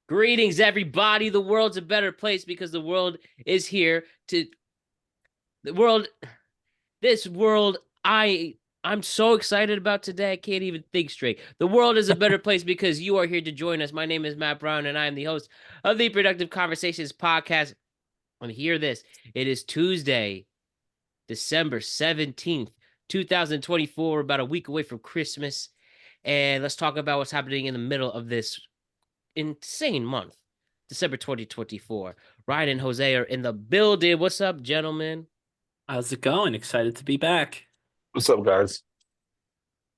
Greetings, everybody. The world's a better place because the world is here to the world. This world, I'm so excited about today. I can't even think straight. The world is a better place because you are here to join us. My name is Matt Brown, and I am the host of the Productive Conversations podcast. And hear this: it is Tuesday, December 17th, 2024. We're about a week away from Christmas, and let's talk about what's happening in the middle of this insane month, December 2024. Ryan and Jose are in the building. What's up, gentlemen? How's it going? Excited to be back. What's up, guys?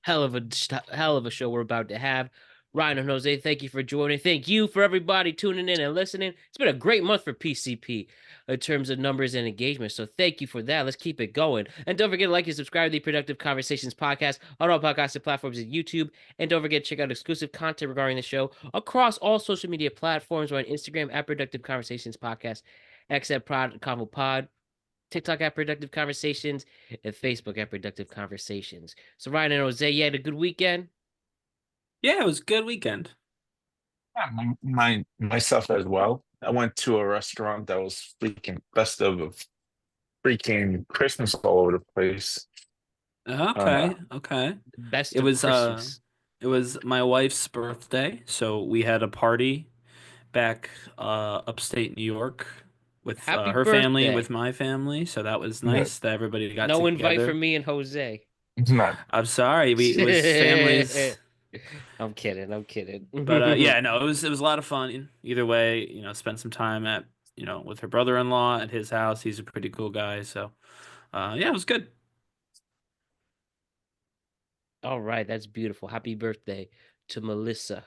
Hell of a show we're about to have. Ryan and Jose, thank you for joining. Thank you for everybody tuning in and listening. It's been a great month for PCP in terms of numbers and engagement. So thank you for that. Let's keep it going. And don't forget to like and subscribe to the Productive Conversations podcast on all podcasting platforms and YouTube. And don't forget to check out exclusive content regarding the show across all social media platforms. We're on Instagram at Productive Conversations Podcast, X at Convo Pod, TikTok at Productive Conversations, and Facebook at Productive Conversations. So Ryan and Jose, you had a good weekend? Yeah, it was a good weekend. Yeah, myself as well. I went to a restaurant that was freaking festive of freaking Christmas all over the place. Uh, Okay. Best It of was Christmas. it was my wife's birthday, so we had a party back upstate New York with Happy her family and with birthday. my family, so that was yeah, nice that everybody got No invite together. from me and Jose. not I'm sorry, we it was families, I'm kidding. I'm kidding. but yeah, no, it was a lot of fun. Either way, spent some time at with her brother-in-law at his house. He's a pretty cool guy, so yeah, it was good. All right, that's beautiful. Happy birthday to Melissa.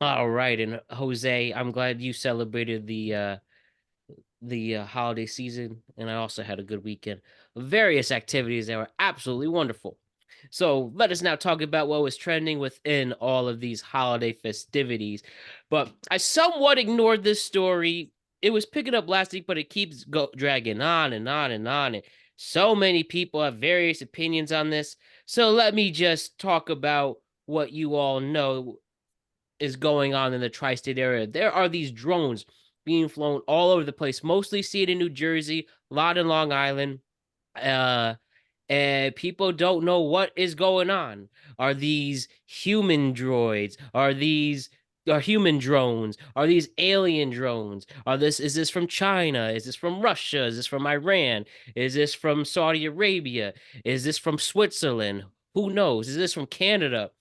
All right, and Jose, I'm glad you celebrated the holiday season, and I also had a good weekend. Various activities that were absolutely wonderful. So let us now talk about what was trending within all of these holiday festivities. But I somewhat ignored this story. It was picking up last week, but it keeps dragging on and on and on. And so many people have various opinions on this. So let me just talk about what you all know is going on in the tri-state area. There are these drones being flown all over the place. Mostly see it in New Jersey, a lot in Long Island. Uh, and people don't know what is going on. Are these human droids? Are human drones? Are these alien drones? Is this from China? Is this from Russia? Is this from Iran? Is this from Saudi Arabia? Is this from Switzerland? Who knows? Is this from Canada?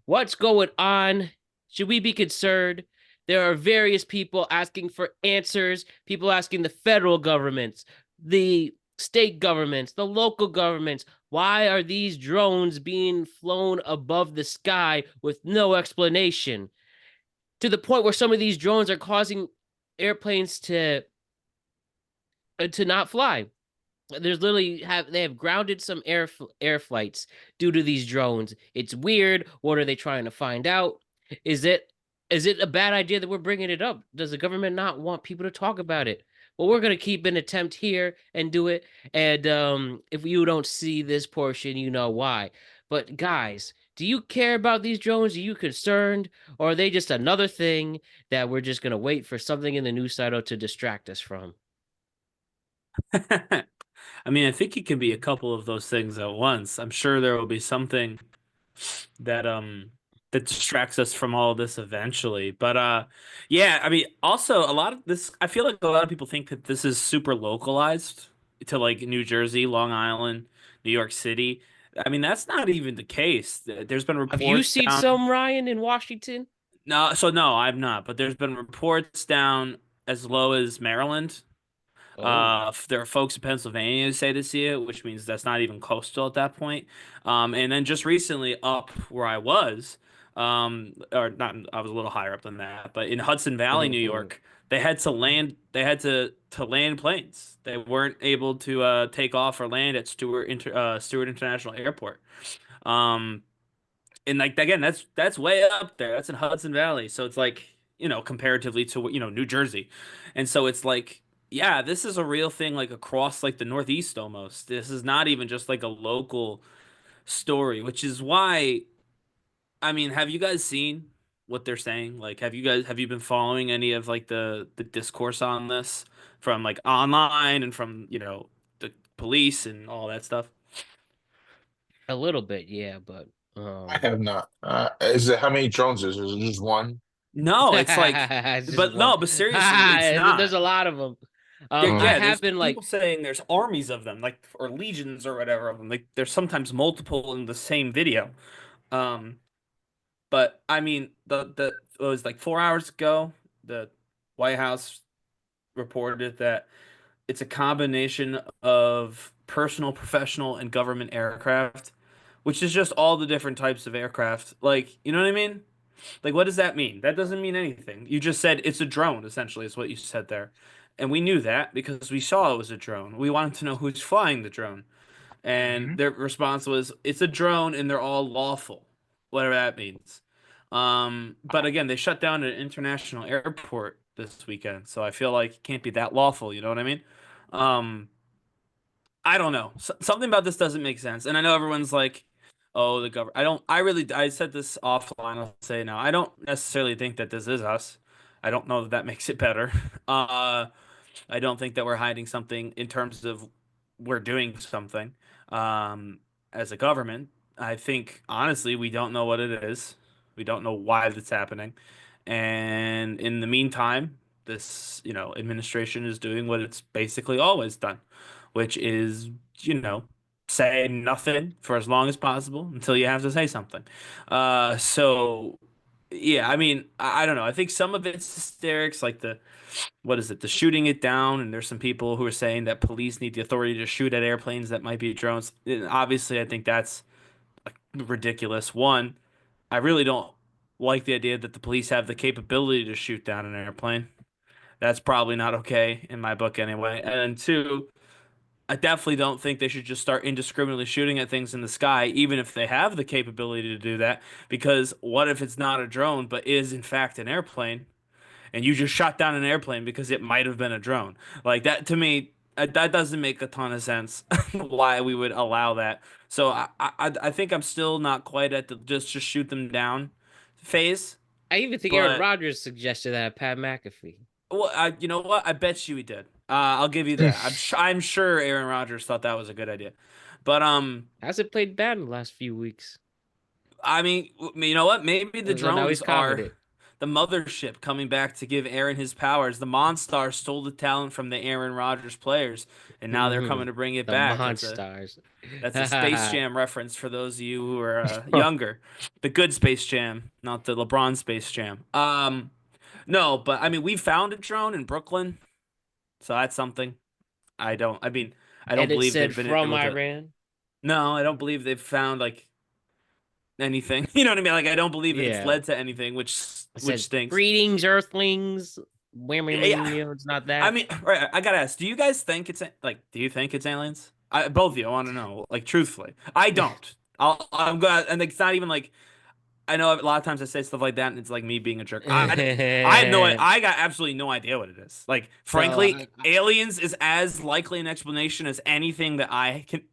What's going on? Should we be concerned? There are various people asking for answers, people asking the federal governments, the state governments, the local governments, why are these drones being flown above the sky with no explanation? To the point where some of these drones are causing airplanes to not fly. There's literally they have grounded some air flights due to these drones. It's weird. What are they trying to find out? Is it is it a bad idea that we're bringing it up? Does the government not want people to talk about it? Well, we're gonna keep an attempt here and do it. And if you don't see this portion, you know why. But guys, do you care about these drones? Are you concerned, or are they just another thing that we're just gonna wait for something in the news cycle to distract us from? I mean, I think it can be a couple of those things at once. I'm sure there will be something that that distracts us from all of this eventually. But yeah, I mean, also a lot of this I feel like a lot of people think that this is super localized to like New Jersey, Long Island, New York City. I mean, that's not even the case. There's been Have you reports seen down. some Ryan in Washington? No, I'm not, but there's been reports down as low as Maryland. Oh, There are folks in Pennsylvania who say to see it, which means that's not even coastal at that point. And then just recently up where I was, or not, I was a little higher up than that, but in Hudson Valley, New York, they had to land planes. They weren't able to take off or land at Stewart International Airport. Um, and like again, that's way up there. That's in Hudson Valley. So it's like, comparatively to, New Jersey. And so it's like, yeah, this is a real thing like across like the Northeast almost. This is not even just like a local story, which is why, I mean, have you guys seen what they're saying? Like, have you been following any of like the discourse on this from like online and from, the police and all that stuff? A little bit, yeah, but I have not. Is it how many drones is it just one? No, it's like, it's just but one. no, but seriously, it's There's not. a lot of them. I Yeah, have there's been people like saying there's armies of them, like, or legions or whatever of them. Like there's sometimes multiple in the same video. Um, but I mean, the it was like 4 hours ago, the White House reported that it's a combination of personal, professional, and government aircraft, which is just all the different types of aircraft. Like, you know what I mean? Like, what does that mean? That doesn't mean anything. You just said it's a drone, essentially, is what you said there. And we knew that because we saw it was a drone. We wanted to know who's flying the drone. And Hmm. their response was, it's a drone and they're all lawful, whatever that means. But again, they shut down an international airport this weekend, so I feel like it can't be that lawful, you know what I mean? Um, I don't know. Something about this doesn't make sense. And I know everyone's like, oh, the government. I said this offline. I'll say it now. I don't necessarily think that this is us. I don't know that that makes it better. Uh, I don't think that we're hiding something in terms of we're doing something as a government. I think, honestly, we don't know what it is. We don't know why that's happening. And in the meantime, this, administration is doing what it's basically always done, which is, you know, say nothing for as long as possible until you have to say something. So yeah, I mean, I don't know. I think some of it's hysterics, like what is it, the shooting it down, and there's some people who are saying that police need the authority to shoot at airplanes that might be drones. And obviously, I think that's ridiculous. One, I really don't like the idea that the police have the capability to shoot down an airplane. That's probably not okay in my book anyway. And then two, I definitely don't think they should just start indiscriminately shooting at things in the sky, even if they have the capability to do that. Because what if it's not a drone, but is in fact an airplane, and you just shot down an airplane because it might have been a drone? Like that to me, that doesn't make a ton of sense. Why we would allow that? So I think I'm still not quite at the just shoot them down phase. I even think Aaron But Rodgers suggested that at Pat McAfee. well, you know what? I bet you he did. I'll give you that. I'm sure Aaron Rodgers thought that was a good idea. But Hasn't played bad in the last few weeks. I mean, you know what? Maybe the So now he's drones are confident. the mothership coming back to give Aaron his powers. The Monstars stole the talent from the Aaron Rodgers players, and now they're coming The to bring it back. Monstars. That's a Space Jam reference for those of you who are younger. The good Space Jam, not the LeBron Space Jam. No, but I mean, we found a drone in Brooklyn, so that's something. I mean, I don't And it believe said they've been from able to. Iran. No, I don't believe they've found like anything. You know what I mean? Like I don't believe it's Yeah. led to anything, It which said stinks. greetings, Earthlings. Yeah, It's not I that. mean, right, I gotta ask, do you guys think it's like, do you think it's aliens? Both of you, I want to know, like, truthfully. I don't. I'm gonna, and it's not even like, I know a lot of times I say stuff like that, and it's like me being a jerk. I have no, I got absolutely no idea what it is. Like, So frankly, aliens is as likely an explanation as anything that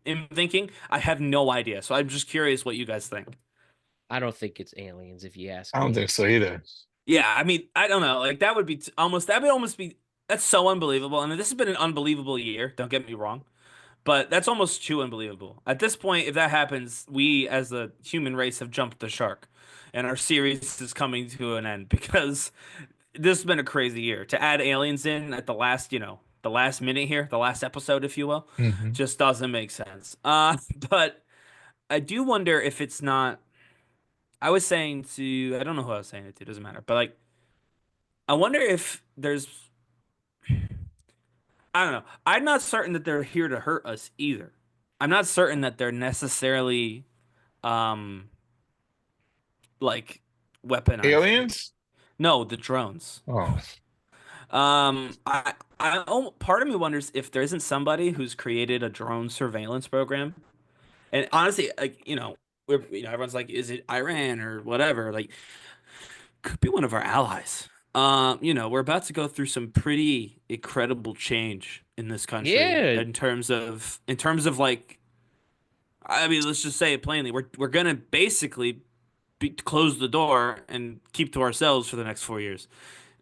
am thinking. I have no idea, so I'm just curious what you guys think. I don't think it's aliens, if you ask I don't me. think so either. Yeah, I mean, I don't know. Like that would be that would almost be that's so unbelievable. And this has been an unbelievable year. Don't get me wrong, but that's almost too unbelievable. At this point, if that happens, we as a human race have jumped the shark, and our series is coming to an end because this has been a crazy year. To add aliens in at the last, the last minute here, the last episode, if you will, Hmm. just doesn't make sense. But I do wonder if it's not. I was saying to, I don't know who I was saying it to. Doesn't matter. But like, I wonder if there's I don't know. I'm not certain that they're here to hurt us either. I'm not certain that they're necessarily um like weaponizing. Aliens? No, the drones. Oh, Part of me wonders if there isn't somebody who's created a drone surveillance program. And honestly, like, everyone's like, is it Iran or whatever? Like, could be one of our allies. We're about to go through some pretty incredible change in this country Yeah. in terms of like, I mean, let's just say it plainly. We're gonna basically close the door and keep to ourselves for the next 4 years.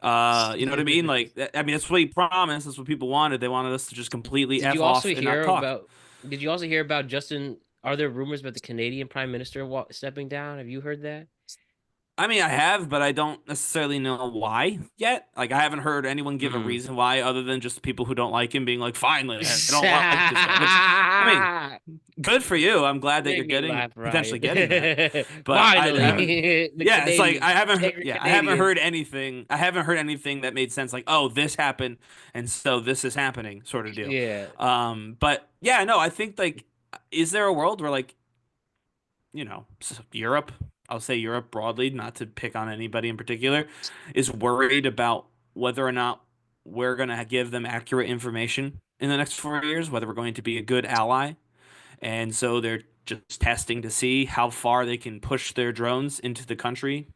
You know what I mean? Like, I mean, that's what he promised. That's what people wanted. They wanted us to just completely Did F you also off and not hear talk. about? Did you also hear about Justin? Are there rumors about the Canadian Prime Minister stepping down? Have you heard that? I mean, I have, but I don't necessarily know why yet. Like, I haven't heard anyone give a Hmm. reason why, other than just people who don't like him being like, "Finally, I don't like this guy." Which, I mean, good for you. I'm glad that you're Make me getting laugh, potentially Ryan. getting that. But I Finally, haven't. the Yeah, it's like Canadians, angry I haven't Canadians. heard anything. I haven't heard anything that made sense. Like, oh, this happened, and so this is happening, sort of deal. Yeah, But yeah, no, I think like, is there a world where like, Europe, I'll say Europe broadly, not to pick on anybody in particular, is worried about whether or not we're going to give them accurate information in the next 4 years, whether we're going to be a good ally. And so they're just testing to see how far they can push their drones into the country,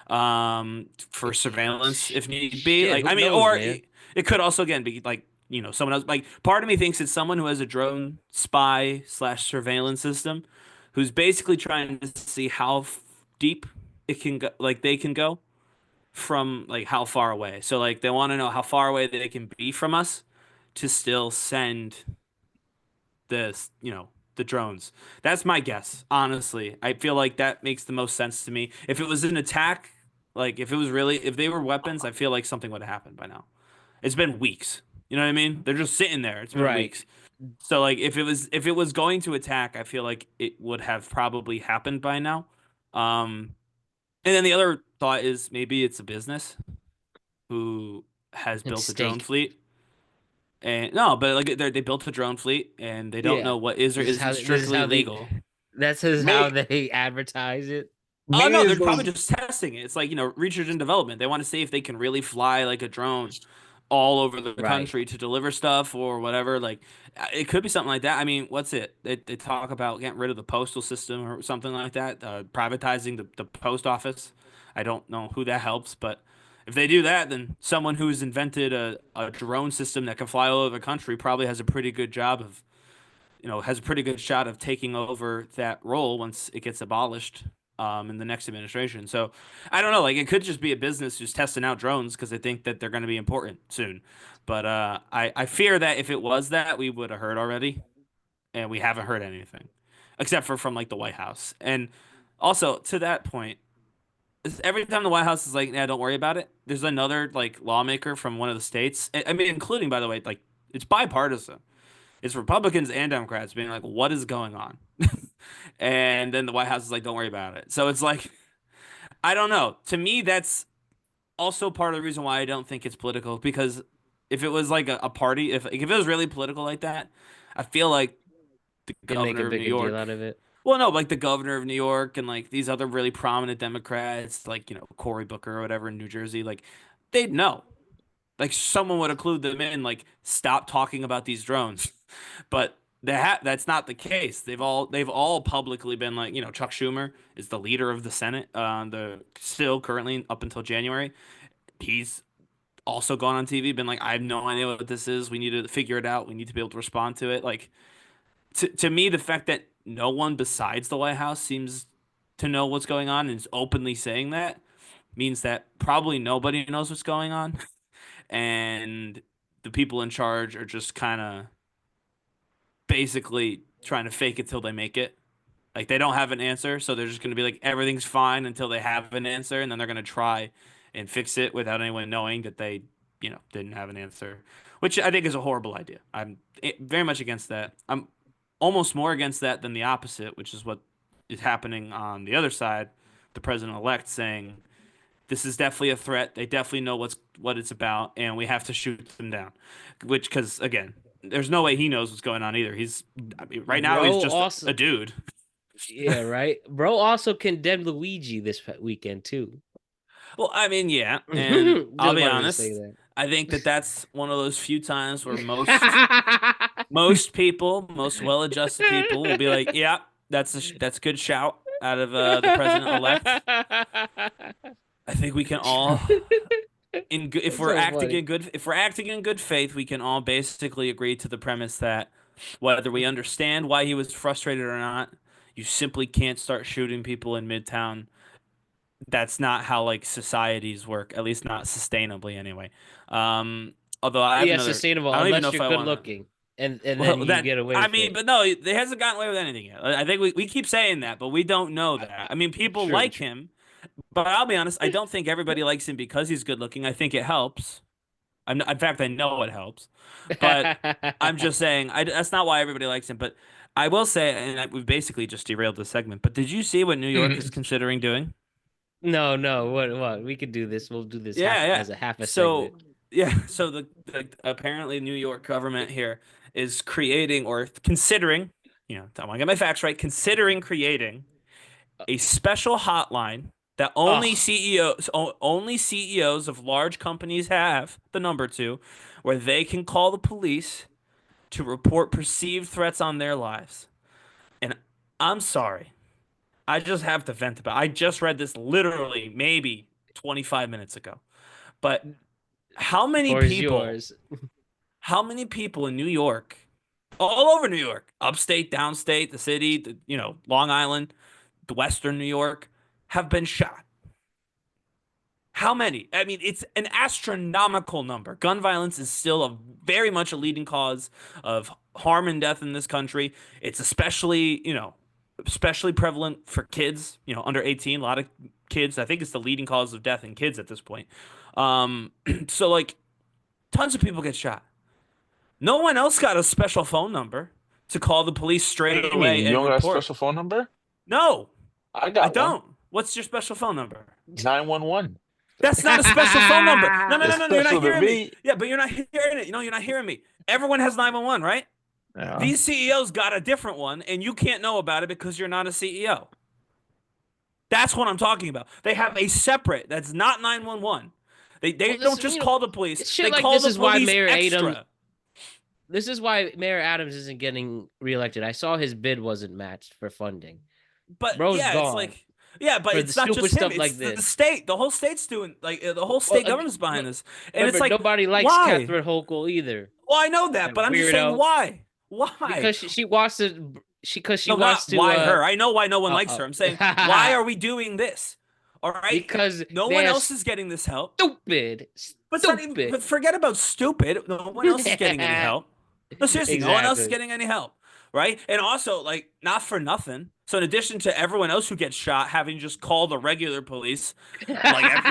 for surveillance if need be. shit. Like, Who I mean, knows, or man? it could also again be like, someone else. Like, part of me thinks it's someone who has a drone spy slash surveillance system, who's basically trying to see how deep it can go, like they can go from like how far away. So like they want to know how far away they can be from us to still send this, the drones. That's my guess, honestly. I feel like that makes the most sense to me. If it was an attack, like if they were weapons, I feel like something would have happened by now. It's been weeks. You know what I mean? They're just sitting there. It's been Right. weeks. So like if it was going to attack, I feel like it would have probably happened by now. Um and then the other thought is maybe it's a business who has And built a drone steak. fleet. And no, but like they built a drone fleet and they don't Yeah. know what is or isn't This is strictly how they. legal. That's is how May they advertise it. Oh maybe no, it's they're probably those. just testing it. It's like, research and development. They want to see if they can really fly like a drone all over the Right. country to deliver stuff or whatever. Like, it could be something like that. I mean, what's it? They talk about getting rid of the postal system or something like that, privatizing the post office. I don't know who that helps, but if they do that, then someone who's invented a drone system that can fly all over the country probably has a pretty good job of, has a pretty good shot of taking over that role once it gets abolished, in the next administration. So I don't know. Like, it could just be a business just testing out drones because they think that they're going to be important soon. But I fear that if it was that, we would have heard already, and we haven't heard anything, except for from like the White House. And also to that point, every time the White House is like, "Yeah, don't worry about it," there's another like lawmaker from one of the states. I mean, including, by the way, like, it's bipartisan. It's Republicans and Democrats being like, "What is going on?" And then the White House is like, "Don't worry about it." So it's like, I don't know. To me, that's also part of the reason why I don't think it's political. Because if it was like a party, if it was really political like that, I feel like the Can make a governor of New bigger deal York, out of it. well, no, like the governor of New York and like these other really prominent Democrats, like, Cory Booker or whatever in New Jersey, like, they'd know. Like, someone would have clued them in, like, stop talking about these drones. But that's not the case. They've all publicly been like, Chuck Schumer is the leader of the Senate, the still currently up until January. He's also gone on TV, been like, I have no idea what this is. We need to figure it out. We need to be able to respond to it. Like, to me, the fact that no one besides the White House seems to know what's going on and is openly saying that means that probably nobody knows what's going on. And the people in charge are just kind of basically trying to fake it till they make it. Like, they don't have an answer, so they're just going to be like, everything's fine until they have an answer, and then they're going to try and fix it without anyone knowing that they, didn't have an answer, which I think is a horrible idea. I'm very much against that. I'm almost more against that than the opposite, which is what is happening on the other side. The president-elect saying, this is definitely a threat. They definitely know what it's about, and we have to shoot them down. Which, because again, there's no way he knows what's going on either. I mean, right now he's Bro just also, a dude. yeah, right. Bro also condemned Luigi this weekend too. Well, I mean, yeah, and I'll Just be wanted to say honest. that. I think that that's one of those few times where most people, most well-adjusted people, will be like, "Yeah, that's a good shout out of the president-elect." I think we can all if It's we're so acting funny. in good faith, we can all basically agree to the premise that whether we understand why he was frustrated or not, you simply can't start shooting people in Midtown that's not how like societies work, at least not sustainably anyway. Although I have Yeah, another, sustainable I don't even know unless if you're I good want to. looking, and then Well, you that get away I with mean, it. but no, they hasn't gotten away with anything yet. I think we keep saying that, but we don't know that. I mean, people True, like true. him, but I'll be honest, I don't think everybody likes him because he's good looking. I think it helps. In fact, I know it helps, but I'm just saying that's not why everybody likes him. But I will say, and we've basically just derailed the segment. But did you see what New York is considering doing? No, no. What? We could do this. We'll do this Yeah, half yeah. as a half a segment. So yeah, so the apparently New York government here is creating or considering, I want to get my facts right, considering creating a special hotline that Oh, only CEOs of large companies have the number to, where they can call the police to report perceived threats on their lives. And I'm sorry. I just have to vent about it. I just read this literally maybe 25 minutes ago. But how many floor is people, yours. how many people in New York, all over New York, upstate, downstate, the city, Long Island, the Western New York, have been shot? How many? I mean, it's an astronomical number. Gun violence is still very much a leading cause of harm and death in this country. It's especially prevalent for kids, under 18. A lot of kids. I think it's the leading cause of death in kids at this point. So like, tons of people get shot. No one else got a special phone number to call the police What do straight you mean? away You and don't got a report. special phone number? No, I I got one. don't. What's your special phone number? 911. That's not a special phone number. No, no, It's no, no, no. You're not special to hearing me. me. Yeah, but you're not hearing it. You're not hearing me. Everyone has 911, right? Yeah. These CEOs got a different one, and you can't know about it because you're not a CEO. That's what I'm talking about. They have a separate that's not 911. They Well, this don't just you know call the police. shit They like call this the is why police Mayor Adams. extra. This is why Mayor Adams isn't getting reelected. I saw his bid wasn't matched for funding. But Bro's yeah, it's gone like but for the it's not stupid just him. stuff It's like the this. state. The whole state's doing the whole Well, state government's behind look, this, and it's remember like nobody likes why? Catherine Hochul either. Well, I know that, That but I'm just saying weirdo. why? Why? Because she wants to. Because she No, wants not to. why her. I know why no one likes Uh, her. I'm saying, why are we doing this? All right? because No one they're else is getting this help. stupid, But it's not even, stupid. but forget about stupid. No one else is getting any help. No, seriously, no one else is Exactly. getting any help. Right? And also, like, not for nothing. So, in addition to everyone else who gets shot having just called the regular police, like,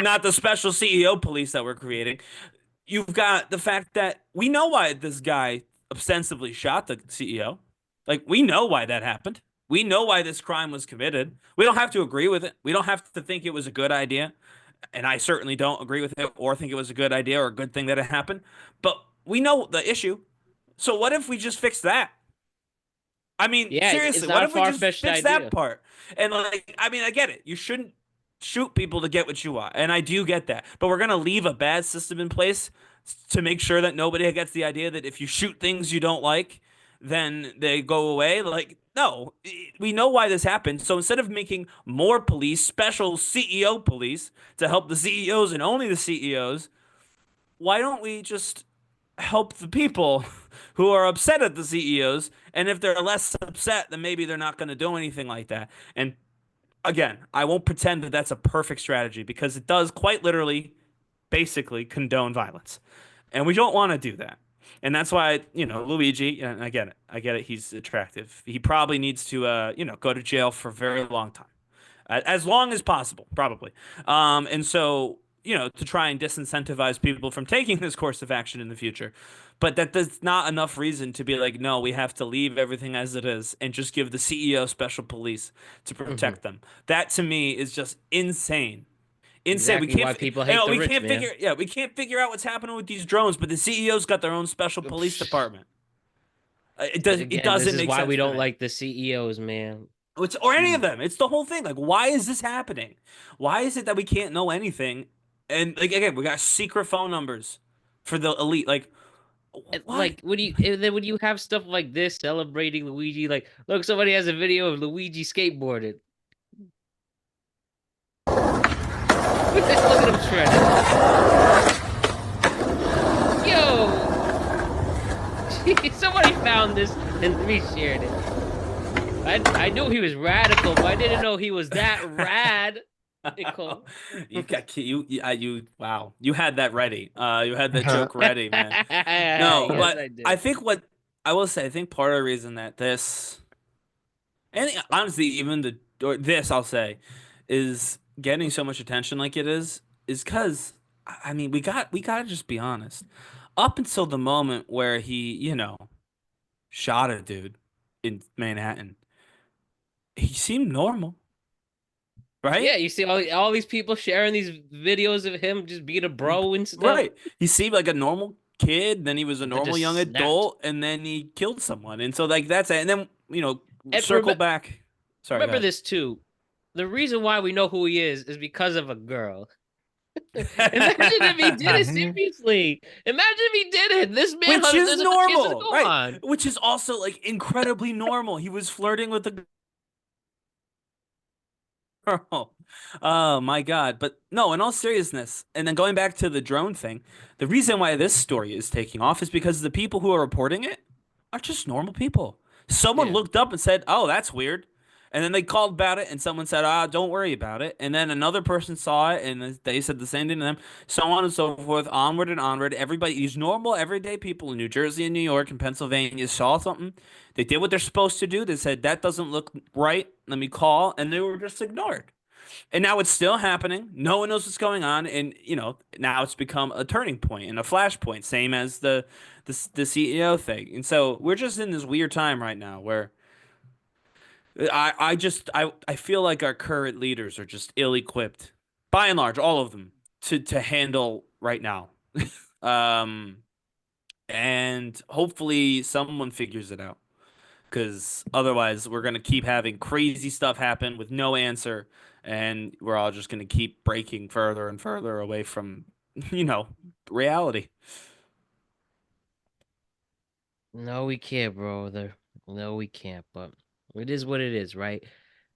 not the special CEO police that we're creating, you've got the fact that we know why this guy ostensibly shot the CEO. Like, we know why that happened. We know why this crime was committed. We don't have to agree with it. We don't have to think it was a good idea. And I certainly don't agree with it or think it was a good idea or a good thing that it happened. But we know the issue. So what if we just fix that? I mean, Yeah, it's seriously, not what a if we just far-fetched fix that idea. part? And like, I mean, I get it. You shouldn't shoot people to get what you want, and I do get that. But we're gonna leave a bad system in place to make sure that nobody gets the idea that if you shoot things you don't like, then they go away. Like, no, we know why this happened. So instead of making more police, special CEO police to help the CEOs and only the CEOs, why don't we just help the people who are upset at the CEOs? And if they're less upset, then maybe they're not going to do anything like that. And again, I won't pretend that that's a perfect strategy because it does quite literally, basically condone violence. And we don't want to do that. And that's why, Luigi, and I get it. I get it. He's attractive. He probably needs to, go to jail for a very long time, as long as possible, probably. And so, to try and disincentivize people from taking this course of action in the future. But that's not enough reason to be like, no, we have to leave everything as it is and just give the CEO special police to Mhm. protect them. That to me is just insane. Insane. Exactly why people hate the We rich, can't man. we can't figure out what's happening with these drones, but the CEO's got their own special police Psh, department. It Again, this doesn't is make why sense we to don't me. like the CEOs, man. Or any of Jeez. them. It's the whole thing. Like, why is this happening? Why is it that we can't know anything? And like again, we got secret phone numbers for the elite. Like, what? Like, and then when you have stuff like this celebrating Luigi, like, look, somebody has a video of Luigi skateboarding. Look at him shredded. Yo, somebody found this and reshared it. I knew he was radical, but I didn't know he was that radical. Wow, you had that ready. You had that joke ready, man. No, Yes, but I I did. think what I will say, I think part of the reason that this, and honestly, even the or this, I'll say, is getting so much attention like it is because I mean, we gotta just be honest. Up until the moment where he, shot a dude in Manhattan, he seemed normal, Yeah, right? you see all these people sharing these videos of him just being a bro and stuff. Right. He seemed like a normal kid, then he was a That normal young just snapped. adult, and then he killed someone. And so like that's it. And then, And circle back. Sorry, go remember ahead. this too. The reason why we know who he is because of a girl. Imagine if he did it seriously. Imagine if he did it. This man Which is there's a chance to normal, go right? on. Which is also like incredibly normal. He was flirting with a girl. Oh my God. But no, in all seriousness, and then going back to the drone thing, the reason why this story is taking off is because the people who are reporting it are just normal people. Someone Yeah. looked up and said, "Oh, that's weird." And then they called about it, and someone said, "Ah, don't worry about it." And then another person saw it, and they said the same thing to them, so on and so forth, onward and onward. Everybody, these normal, everyday people in New Jersey and New York and Pennsylvania saw something. They did what they're supposed to do. They said, "That doesn't look right. Let me call," and they were just ignored. And now it's still happening. No one knows what's going on, and now it's become a turning point and a flashpoint, same as the CEO thing. And so we're just in this weird time right now where I feel like our current leaders are just ill-equipped, by and large, all of them, to handle right now. Um, and hopefully someone figures it out. Because otherwise, we're going to keep having crazy stuff happen with no answer, and we're all just going to keep breaking further and further away from, you know, reality. No, we can't, bro. No, we can't. But it is what it is, right?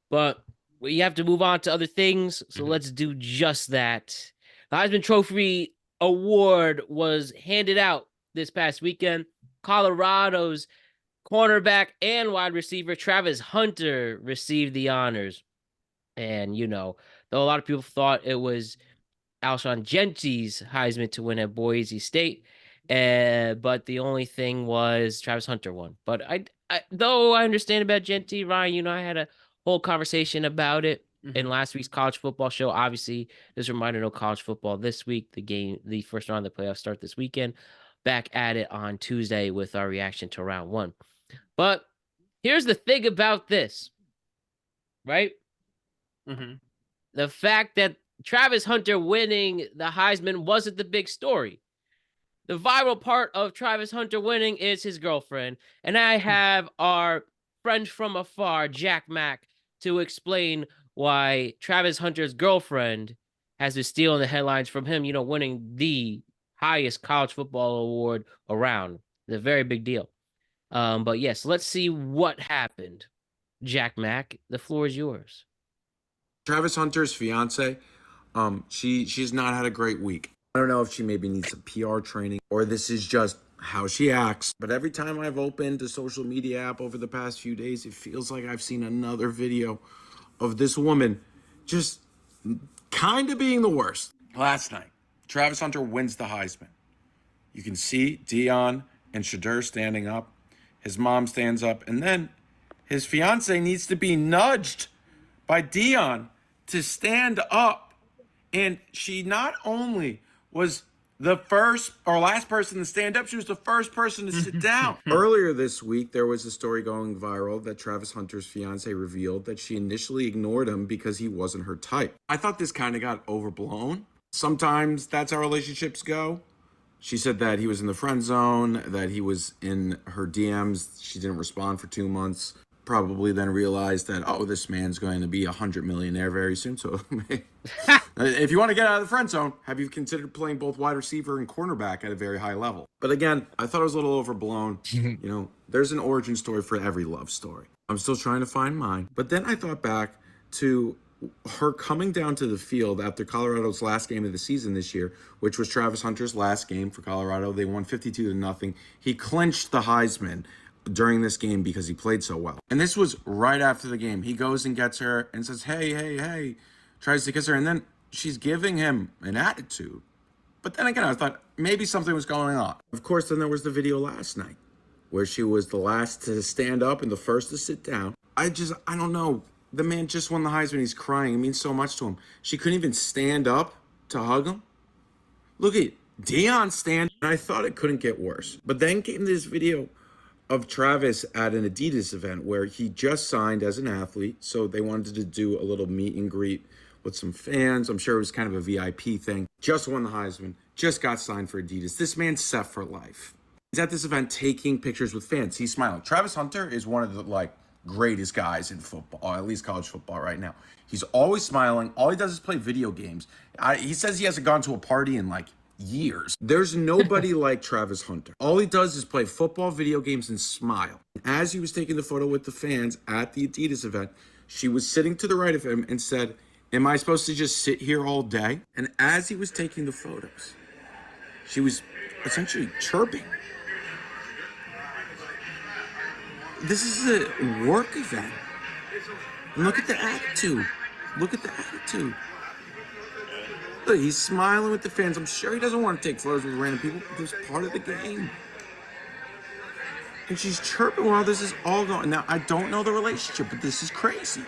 But we have to move on to other things. So Mhm. let's do just that. The Heisman Trophy Award was handed out this past weekend. Colorado's cornerback and wide receiver Travis Hunter received the honors. And, though a lot of people thought it was Alshon Gentry's Heisman to win at Boise State. But the only thing was Travis Hunter won. But though I understand about Gentry, Ryan, I had a whole conversation about it in Mhm. last week's college football show. Obviously, there's a reminder no college football this week. The first round of the playoffs start this weekend. Back at it on Tuesday with our reaction to round one. But here's the thing about this, right? Mhm. The fact that Travis Hunter winning the Heisman wasn't the big story. The viral part of Travis Hunter winning is his girlfriend. And I have our friend from afar, Jack Mack, to explain why Travis Hunter's girlfriend has been stealing the headlines from him, winning the highest college football award around. It's a very big deal. But yes, let's see what happened. Jack Mack, the floor is yours. Travis Hunter's fiance, she's not had a great week. I don't know if she maybe needs some PR training or this is just how she acts. But every time I've opened a social media app over the past few days, it feels like I've seen another video of this woman just kind of being the worst. Last night, Travis Hunter wins the Heisman. You can see Dion and Shadur standing up. His mom stands up, and then his fiance needs to be nudged by Dion to stand up. And she not only was the first or last person to stand up, she was the first person to sit down. Earlier this week, there was a story going viral that Travis Hunter's fiance revealed that she initially ignored him because he wasn't her type. I thought this kind of got overblown. Sometimes that's how relationships go. She said that he was in the friend zone, that he was in her DMs. She didn't respond for 2 months. Probably then realized that, oh, this man's going to be 100 millionaire very soon. So if you want to get out of the friend zone, have you considered playing both wide receiver and cornerback at a very high level? But again, I thought it was a little overblown. There's an origin story for every love story. I'm still trying to find mine. But then I thought back to her coming down to the field after Colorado's last game of the season this year, which was Travis Hunter's last game for Colorado. They won 52-0. He clinched the Heisman during this game because he played so well. And this was right after the game. He goes and gets her and says, hey, hey, hey, tries to kiss her. And then she's giving him an attitude. But then again, I thought maybe something was going on. Of course, then there was the video last night where she was the last to stand up and the first to sit down. I don't know. The man just won the Heisman. He's crying. It means so much to him. She couldn't even stand up to hug him. Look at Deion stand. And I thought it couldn't get worse. But then came this video of Travis at an Adidas event where he just signed as an athlete. So they wanted to do a little meet and greet with some fans. I'm sure it was kind of a VIP thing. Just won the Heisman. Just got signed for Adidas. This man's set for life. He's at this event taking pictures with fans. He's smiling. Travis Hunter is one of the greatest guys in football, or at least college football right now. He's always smiling. All he does is play video games. He says he hasn't gone to a party in years. There's nobody like Travis Hunter. All he does is play football, video games, and smile. As he was taking the photo with the fans at the Adidas event, she was sitting to the right of him and said, am I supposed to just sit here all day? And as he was taking the photos, she was essentially chirping. This is a work event. And look at the attitude. Look at the attitude. Look, he's smiling with the fans. I'm sure he doesn't want to take photos with random people, but it's part of the game. And she's chirping while this is all going. Now, I don't know the relationship, but this is crazy.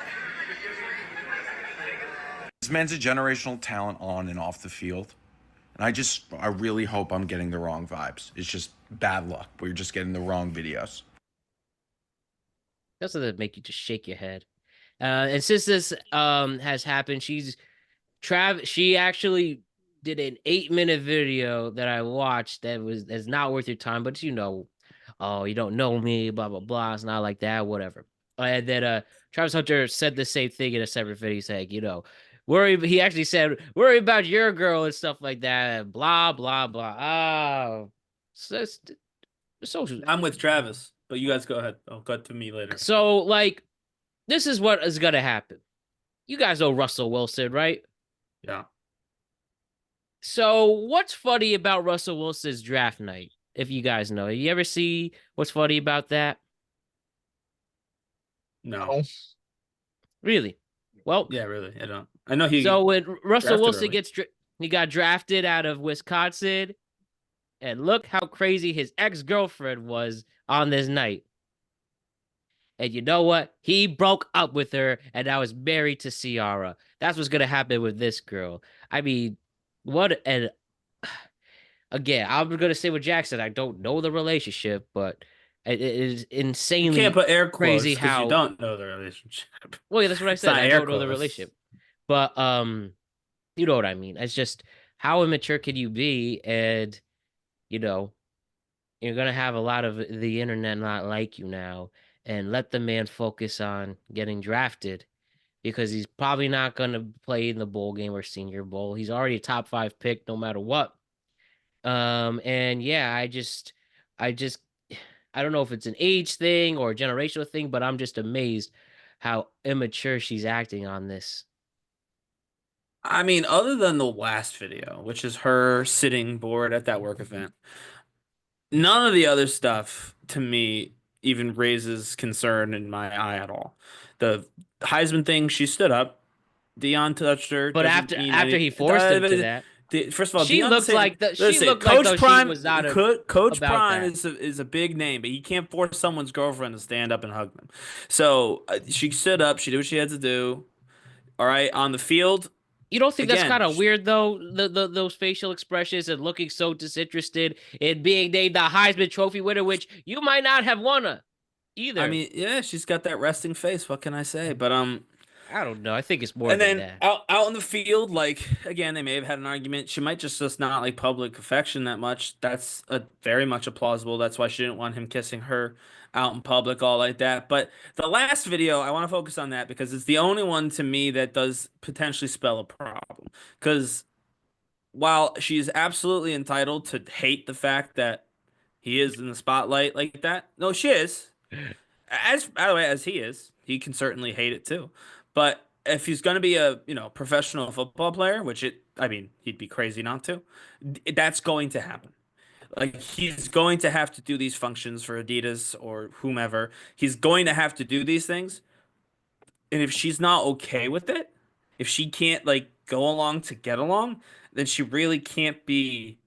This man's a generational talent on and off the field. And I really hope I'm getting the wrong vibes. It's just bad luck. We're just getting the wrong videos. That's what make you just shake your head. And since this has happened, she actually did an 8-minute video that I watched that's not worth your time, but oh, you don't know me, blah blah blah. It's not like that, whatever. And then Travis Hunter said the same thing in a separate video, saying, he actually said, worry about your girl and stuff like that, blah blah blah. Oh, social. I'm with Travis, but you guys go ahead. I'll cut to me later. So this is what is gonna happen. You guys know Russell Wilson, right? Yeah. So what's funny about Russell Wilson's draft night? If you guys know, you ever see what's funny about that? No. Really? Well, yeah, really. I don't. I know he. So when Russell Wilson early. he got drafted out of Wisconsin, and look how crazy his ex-girlfriend was on this night. And you know what? He broke up with her and now is married to Ciara. That's what's gonna happen with this girl. I mean, what an again, I'm gonna say what Jack said. I don't know the relationship, but it is insanely you can't put air crazy quotes how you don't know the relationship. Well, yeah, that's what I said. not I air don't know the quotes. relationship. But you know what I mean. It's just how immature can you be? And you're gonna have a lot of the internet not like you now, and let the man focus on getting drafted because he's probably not gonna play in the bowl game or Senior Bowl. He's already a top 5 pick no matter what. And yeah, I don't know if it's an age thing or a generational thing, but I'm just amazed how immature she's acting on this. I mean, other than the last video, which is her sitting bored at that work event, none of the other stuff to me even raises concern in my eye at all. The Heisman thing, she stood up. Deion touched her. But after he forced him to that. First of all, she Deion looked like Coach Prime was not Coach about Prime that. is a big name, but he can't force someone's girlfriend to stand up and hug them. So she stood up. She did what she had to do. All right, on the field. You don't think that's kind of weird though? Those facial expressions and looking so disinterested in being named the Heisman Trophy winner, which you might not have won either. I mean, yeah, she's got that resting face. What can I say? But I don't know. I think it's more and than then that. out in the field, again, they may have had an argument. She might just not like public affection that much. That's very much a plausible. That's why she didn't want him kissing her out in public, all like that. But the last video, I want to focus on that because it's the only one to me that does potentially spell a problem. Because while she's absolutely entitled to hate the fact that he is in the spotlight like that, no, she is. By the way, as he can certainly hate it too. But if he's going to be a professional football player, he'd be crazy not to. That's going to happen. Like he's going to have to do these functions for Adidas or whomever. He's going to have to do these things. And if she's not okay with it, if she can't like go along to get along, then she really can't be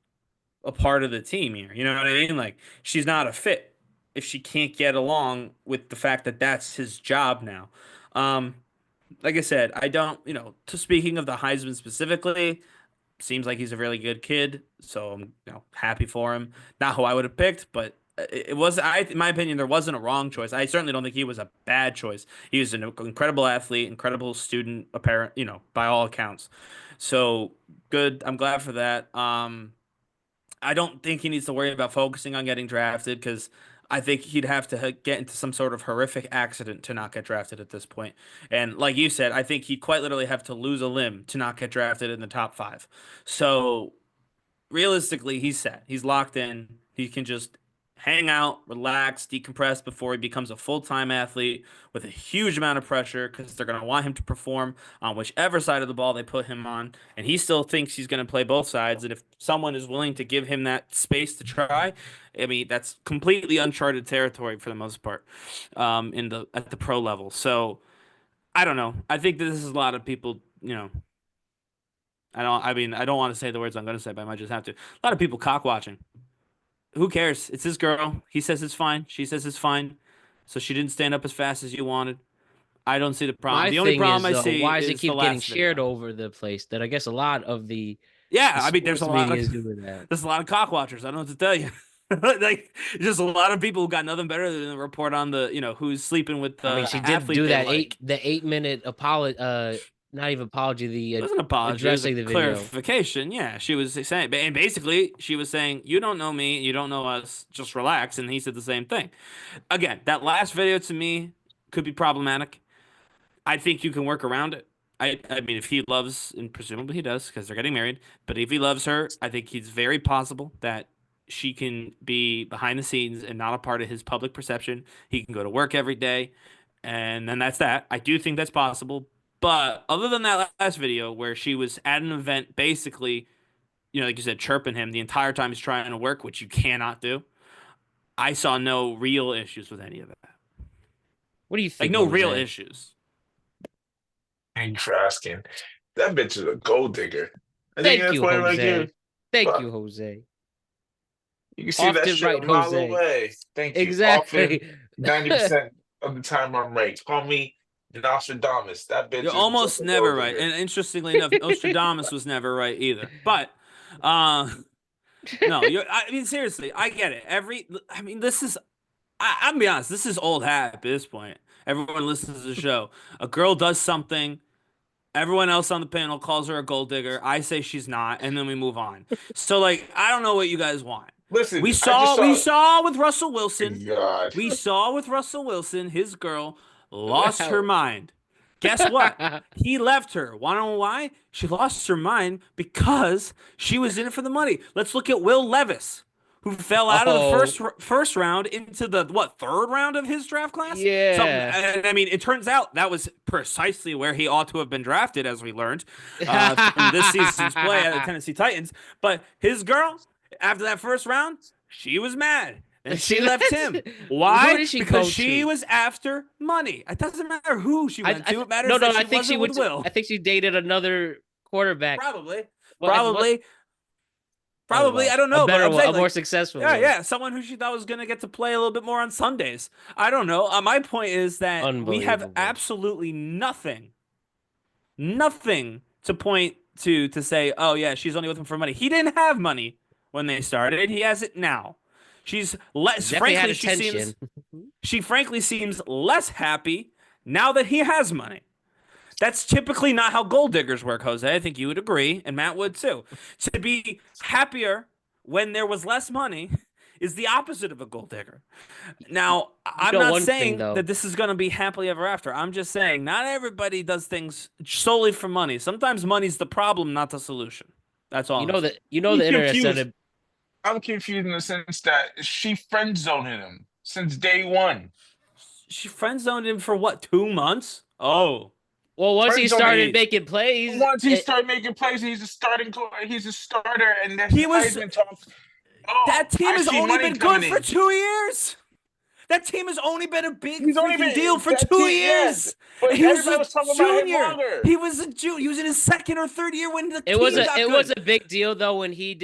a part of the team here. You know what I mean? Like she's not a fit if she can't get along with the fact that that's his job now. Um, like I said, I don't, to speaking of the Heisman specifically, seems like he's a really good kid, so I'm happy for him. Not who I would have picked, but it was in my opinion there wasn't a wrong choice. I certainly don't think he was a bad choice. He was an incredible athlete, incredible student, apparent, by all accounts. So good. I'm glad for that. I don't think he needs to worry about focusing on getting drafted because I think he'd have to get into some sort of horrific accident to not get drafted at this point. And like you said, I think he'd quite literally have to lose a limb to not get drafted in the top 5. So realistically, he's set. He's locked in. He can just hang out, relax, decompress before he becomes a full-time athlete with a huge amount of pressure because they're going to want him to perform on whichever side of the ball they put him on. And he still thinks he's going to play both sides. And if someone is willing to give him that space to try, I mean, that's completely uncharted territory for the most part, at the pro level. So I don't know. I think that this is a lot of people, I don't want to say the words I'm going to say, but I might just have to. A lot of people cock watching. Who cares? It's his girl. He says it's fine. She says it's fine. So she didn't stand up as fast as you wanted. I don't see the problem. My The only thing problem is, I see why does it is the keep getting last shared video. over the place? That I guess a lot of the Yeah, I mean, sports media is doing that. there's a lot of cock watchers. I don't know what to tell you. Like, just a lot of people who got nothing better than to report on the, who's sleeping with the I mean, she did athlete do they that like. 8-minute apology. Not even apology. It The was an apology. It was a addressing the video. clarification. Yeah, she was saying, and basically, she was saying, "You don't know me. You don't know us. Just relax." And he said the same thing. Again, that last video to me could be problematic. I think you can work around it. I mean, if he loves, and presumably he does, because they're getting married. But if he loves her, I think it's very possible that she can be behind the scenes and not a part of his public perception. He can go to work every day, and then that's that. I do think that's possible. But other than that last video where she was at an event, basically, like you said, chirping him the entire time he's trying to work, which you cannot do. I saw no real issues with any of that. What do you Like think? no real Jose? issues. Thank you for asking. That bitch is a gold digger. I think Thank that's you, why right here. Jose. Thank Fuck. you, Jose. You can see that Often shit right, a mile Jose. away. Thank you. Often, Exactly. 90% of the time I'm right. Call me Nostradamus. That bitch You're is just almost a never gold right. digger. And interestingly enough, Nostradamus was never right either. But no, I mean seriously, I get it. I mean, this is I'm gonna be honest, this is old hat at this point. Everyone listens to the show. A girl does something, everyone else on the panel calls her a gold digger. I say she's not, and then we move on. So like, I don't know what you guys want. Listen, We I just saw we saw. saw with Russell Wilson. God. We saw with Russell Wilson, his girl lost her Well. mind. Guess what? He left her. Want to know why? She lost her mind because she was in it for the money. Let's look at Will Levis, who fell out of the Oh, first round into the third round of his draft class. yeah. I mean, it turns out that was precisely where he ought to have been drafted, as we learned from this season's play at the Tennessee Titans. But his girl, after that first round, she was mad. And she left him. Why? Who did she Because go she to? was after money. It doesn't matter who she went to. It matters no, that I she think she wasn't went with to, Will. I think she dated another quarterback. Probably. What- Probably. oh, well, I don't know. a better But I'm one, saying, a more like, successful yeah, one. yeah. Someone who she thought was going to get to play a little bit more on Sundays. I don't know. My point is that we have Unbelievable. absolutely nothing to point to say, oh, yeah, she's only with him for money. He didn't have money when they started. He has it now. She's less, Definitely had frankly, attention. she frankly seems less happy now that he has money. That's typically not how gold diggers work, Jose. I think you would agree, and Matt would too. To be happier when there was less money is the opposite of a gold digger. Now, I'm not one thing, saying though. that this is going to be happily ever after. I'm just saying not everybody does things solely for money. Sometimes money's the problem, not the solution. That's all. You know that I'm the internet said confused. it. I'm confused in the sense that she friend zoning him since day one. She friend zoned him for what, 2 months? Oh. Well, once he Friend zoning started him. making plays, Once he started making plays, he's a starter, and the He was- Heisman talk. Oh, That team I has see only money been good coming for in. 2 years. That team has only been a big He's only freaking deal been for that two team, yes. years. But And he was everybody a was talking about him junior. longer. He was a junior. He was in his 2nd or 3rd year when the It team was got it good. was a big deal though when he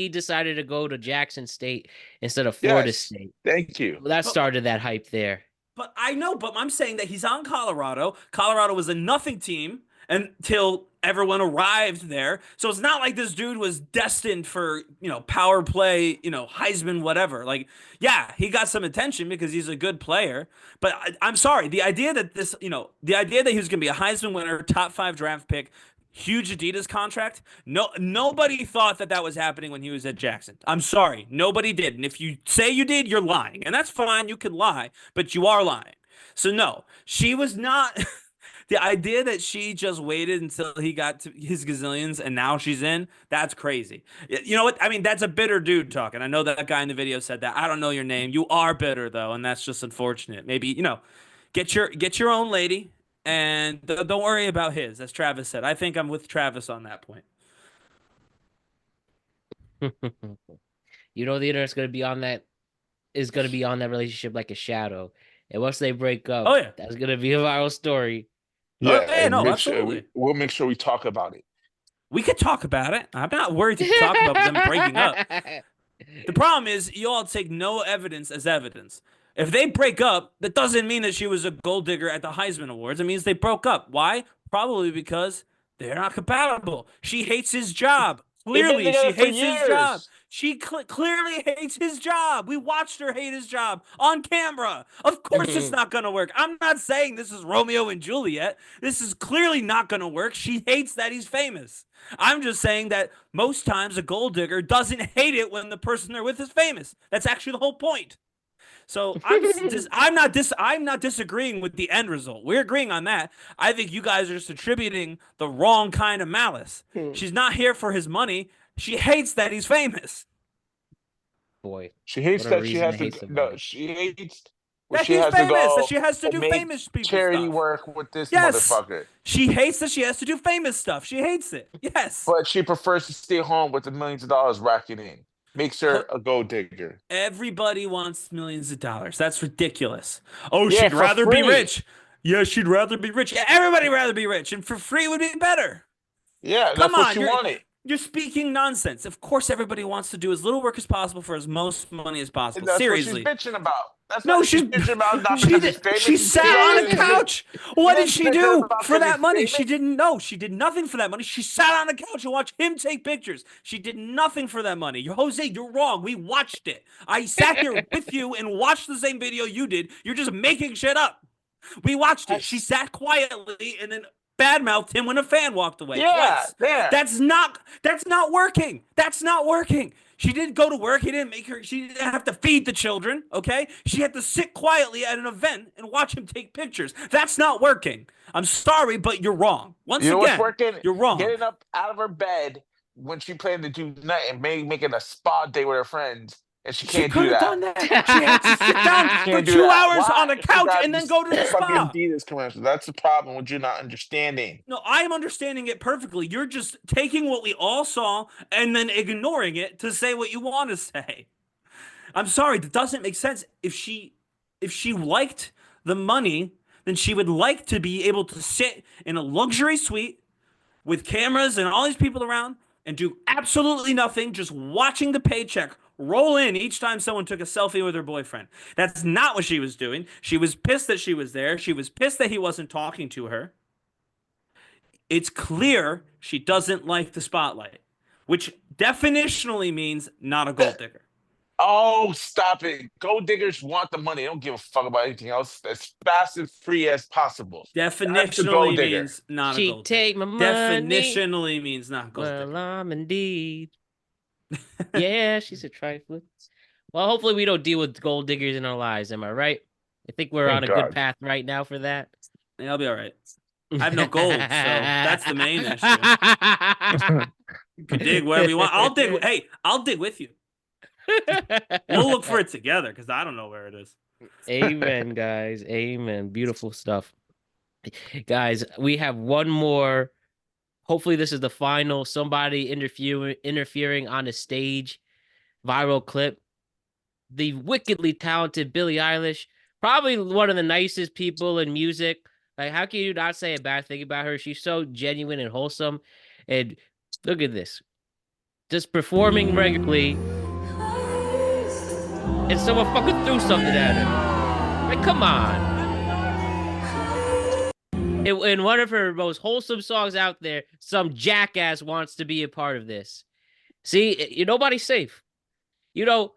decided to go to Jackson State instead of Florida Yes. State. Thank you. Well, that started that hype there. But I know, but I'm saying that he's on Colorado. Colorado was a nothing team until everyone arrived there. So it's not like this dude was destined for, power play, Heisman, whatever. Like, yeah, he got some attention because he's a good player. But I'm sorry, the idea that the idea that he was going to be a Heisman winner, top 5 draft pick, huge Adidas contract. No, nobody thought that was happening when he was at Jackson. I'm sorry, nobody did. And if you say you did, you're lying, and that's fine. You can lie, but you are lying. So no, she was not. The idea that she just waited until he got to his gazillions and now she's in, that's crazy. You know what? I mean, that's a bitter dude talking. I know that guy in the video said that. I don't know your name. You are bitter though, and that's just unfortunate. Maybe, get your own lady and don't worry about his, as Travis said. I think I'm with Travis on that point. The internet's gonna be on that relationship like a shadow. And once they break up, Oh yeah. that's gonna be a viral story. Oh, Yeah, yeah, and no, make sure absolutely. we'll make sure we talk about it. We could talk about it. I'm not worried to talk about them breaking up. The problem is you all take no evidence as evidence. If they break up, that doesn't mean that she was a gold digger at the Heisman Awards. It means they broke up. Why? Probably because they're not compatible. She hates his job. They've been Clearly, she together for hates his job. years. She clearly hates his job. We watched her hate his job on camera. Of course it's not going to work. I'm not saying this is Romeo and Juliet. This is clearly not going to work. She hates that he's famous. I'm just saying that most times a gold digger doesn't hate it when the person they're with is famous. That's actually the whole point. So I'm not disagreeing with the end result. We're agreeing on that. I think you guys are just attributing the wrong kind of malice. She's not here for his money. She hates that he's famous. Boy, She hates what a that she reason has to to. hate No, somebody. she hates when That she he's has to famous. go That she has to and do make famous people charity stuff. work with this Yes. motherfucker. She hates that she has to do famous stuff. She hates it. Yes. But she prefers to stay home with the millions of dollars racking in. Makes her a gold digger. Everybody wants millions of dollars. That's ridiculous. Oh, Yeah, she'd for rather be free. rich. Yeah, she'd rather be rich. Yeah, everybody rather be rich, and for free would be better. Yeah, Come that's what on, she wanted. you're speaking nonsense. Of course, everybody wants to do as little work as possible for as most money as possible. And that's Seriously. what she's bitching about. That's No, what she's bitching about. Not she because did, he's famous. she sat on a couch. What did she do for that money? She didn't. didn't know. She did nothing for that money. She sat on a couch and watched him take pictures. She did nothing for that money. Jose, you're wrong. We watched it. I sat here with you and watched the same video you did. You're just making shit up. We watched it. She sat quietly and then badmouthed him when a fan walked away. Yeah, Twice. yeah. That's not working. That's not working. She didn't go to work. She didn't have to feed the children, okay? She had to sit quietly at an event and watch him take pictures. That's not working. I'm sorry, but you're wrong. Once You know again, what's working? you're wrong. Getting up out of her bed when she planned to do nothing, making a spa day with her friends, and she can't could do have that. done that. She had to sit down for Can't do 2 that. hours Why? on a She couch got and then this go to the fucking spa. Adidas commercial. That's the problem with you not understanding. No, I'm understanding it perfectly. You're just taking what we all saw and then ignoring it to say what you want to say. I'm sorry, that doesn't make sense. If she liked the money, then she would like to be able to sit in a luxury suite with cameras and all these people around and do absolutely nothing, just watching the paycheck roll in each time someone took a selfie with her boyfriend. That's not what she was doing. She was pissed that she was there. She was pissed that he wasn't talking to her. It's clear she doesn't like the spotlight, which definitionally means not a gold digger. Oh, stop it. Gold diggers want the money. They don't give a fuck about anything else. As fast and free as possible. Definitionally means not a gold digger. She take my money. Definitionally means not gold digger. Well, I'm indeed. Yeah, she's a trifler. Well, hopefully we don't deal with gold diggers in our lives. Am I right? I think we're on a good path right now for that. Yeah, I'll be all right. I have no gold, so that's the main issue. You can dig wherever you want. I'll dig with you. We'll look for it together because I don't know where it is. Amen, guys. Amen. Beautiful stuff. Guys, we have one more. Hopefully this is the final. Somebody interfering on the stage viral clip. The wickedly talented Billie Eilish, probably one of the nicest people in music. Like, how can you not say a bad thing about her? She's so genuine and wholesome. And look at this. Just performing regularly, and someone fucking threw something at her. Like, come on. In one of her most wholesome songs out there, some jackass wants to be a part of this. See, nobody's safe. You know,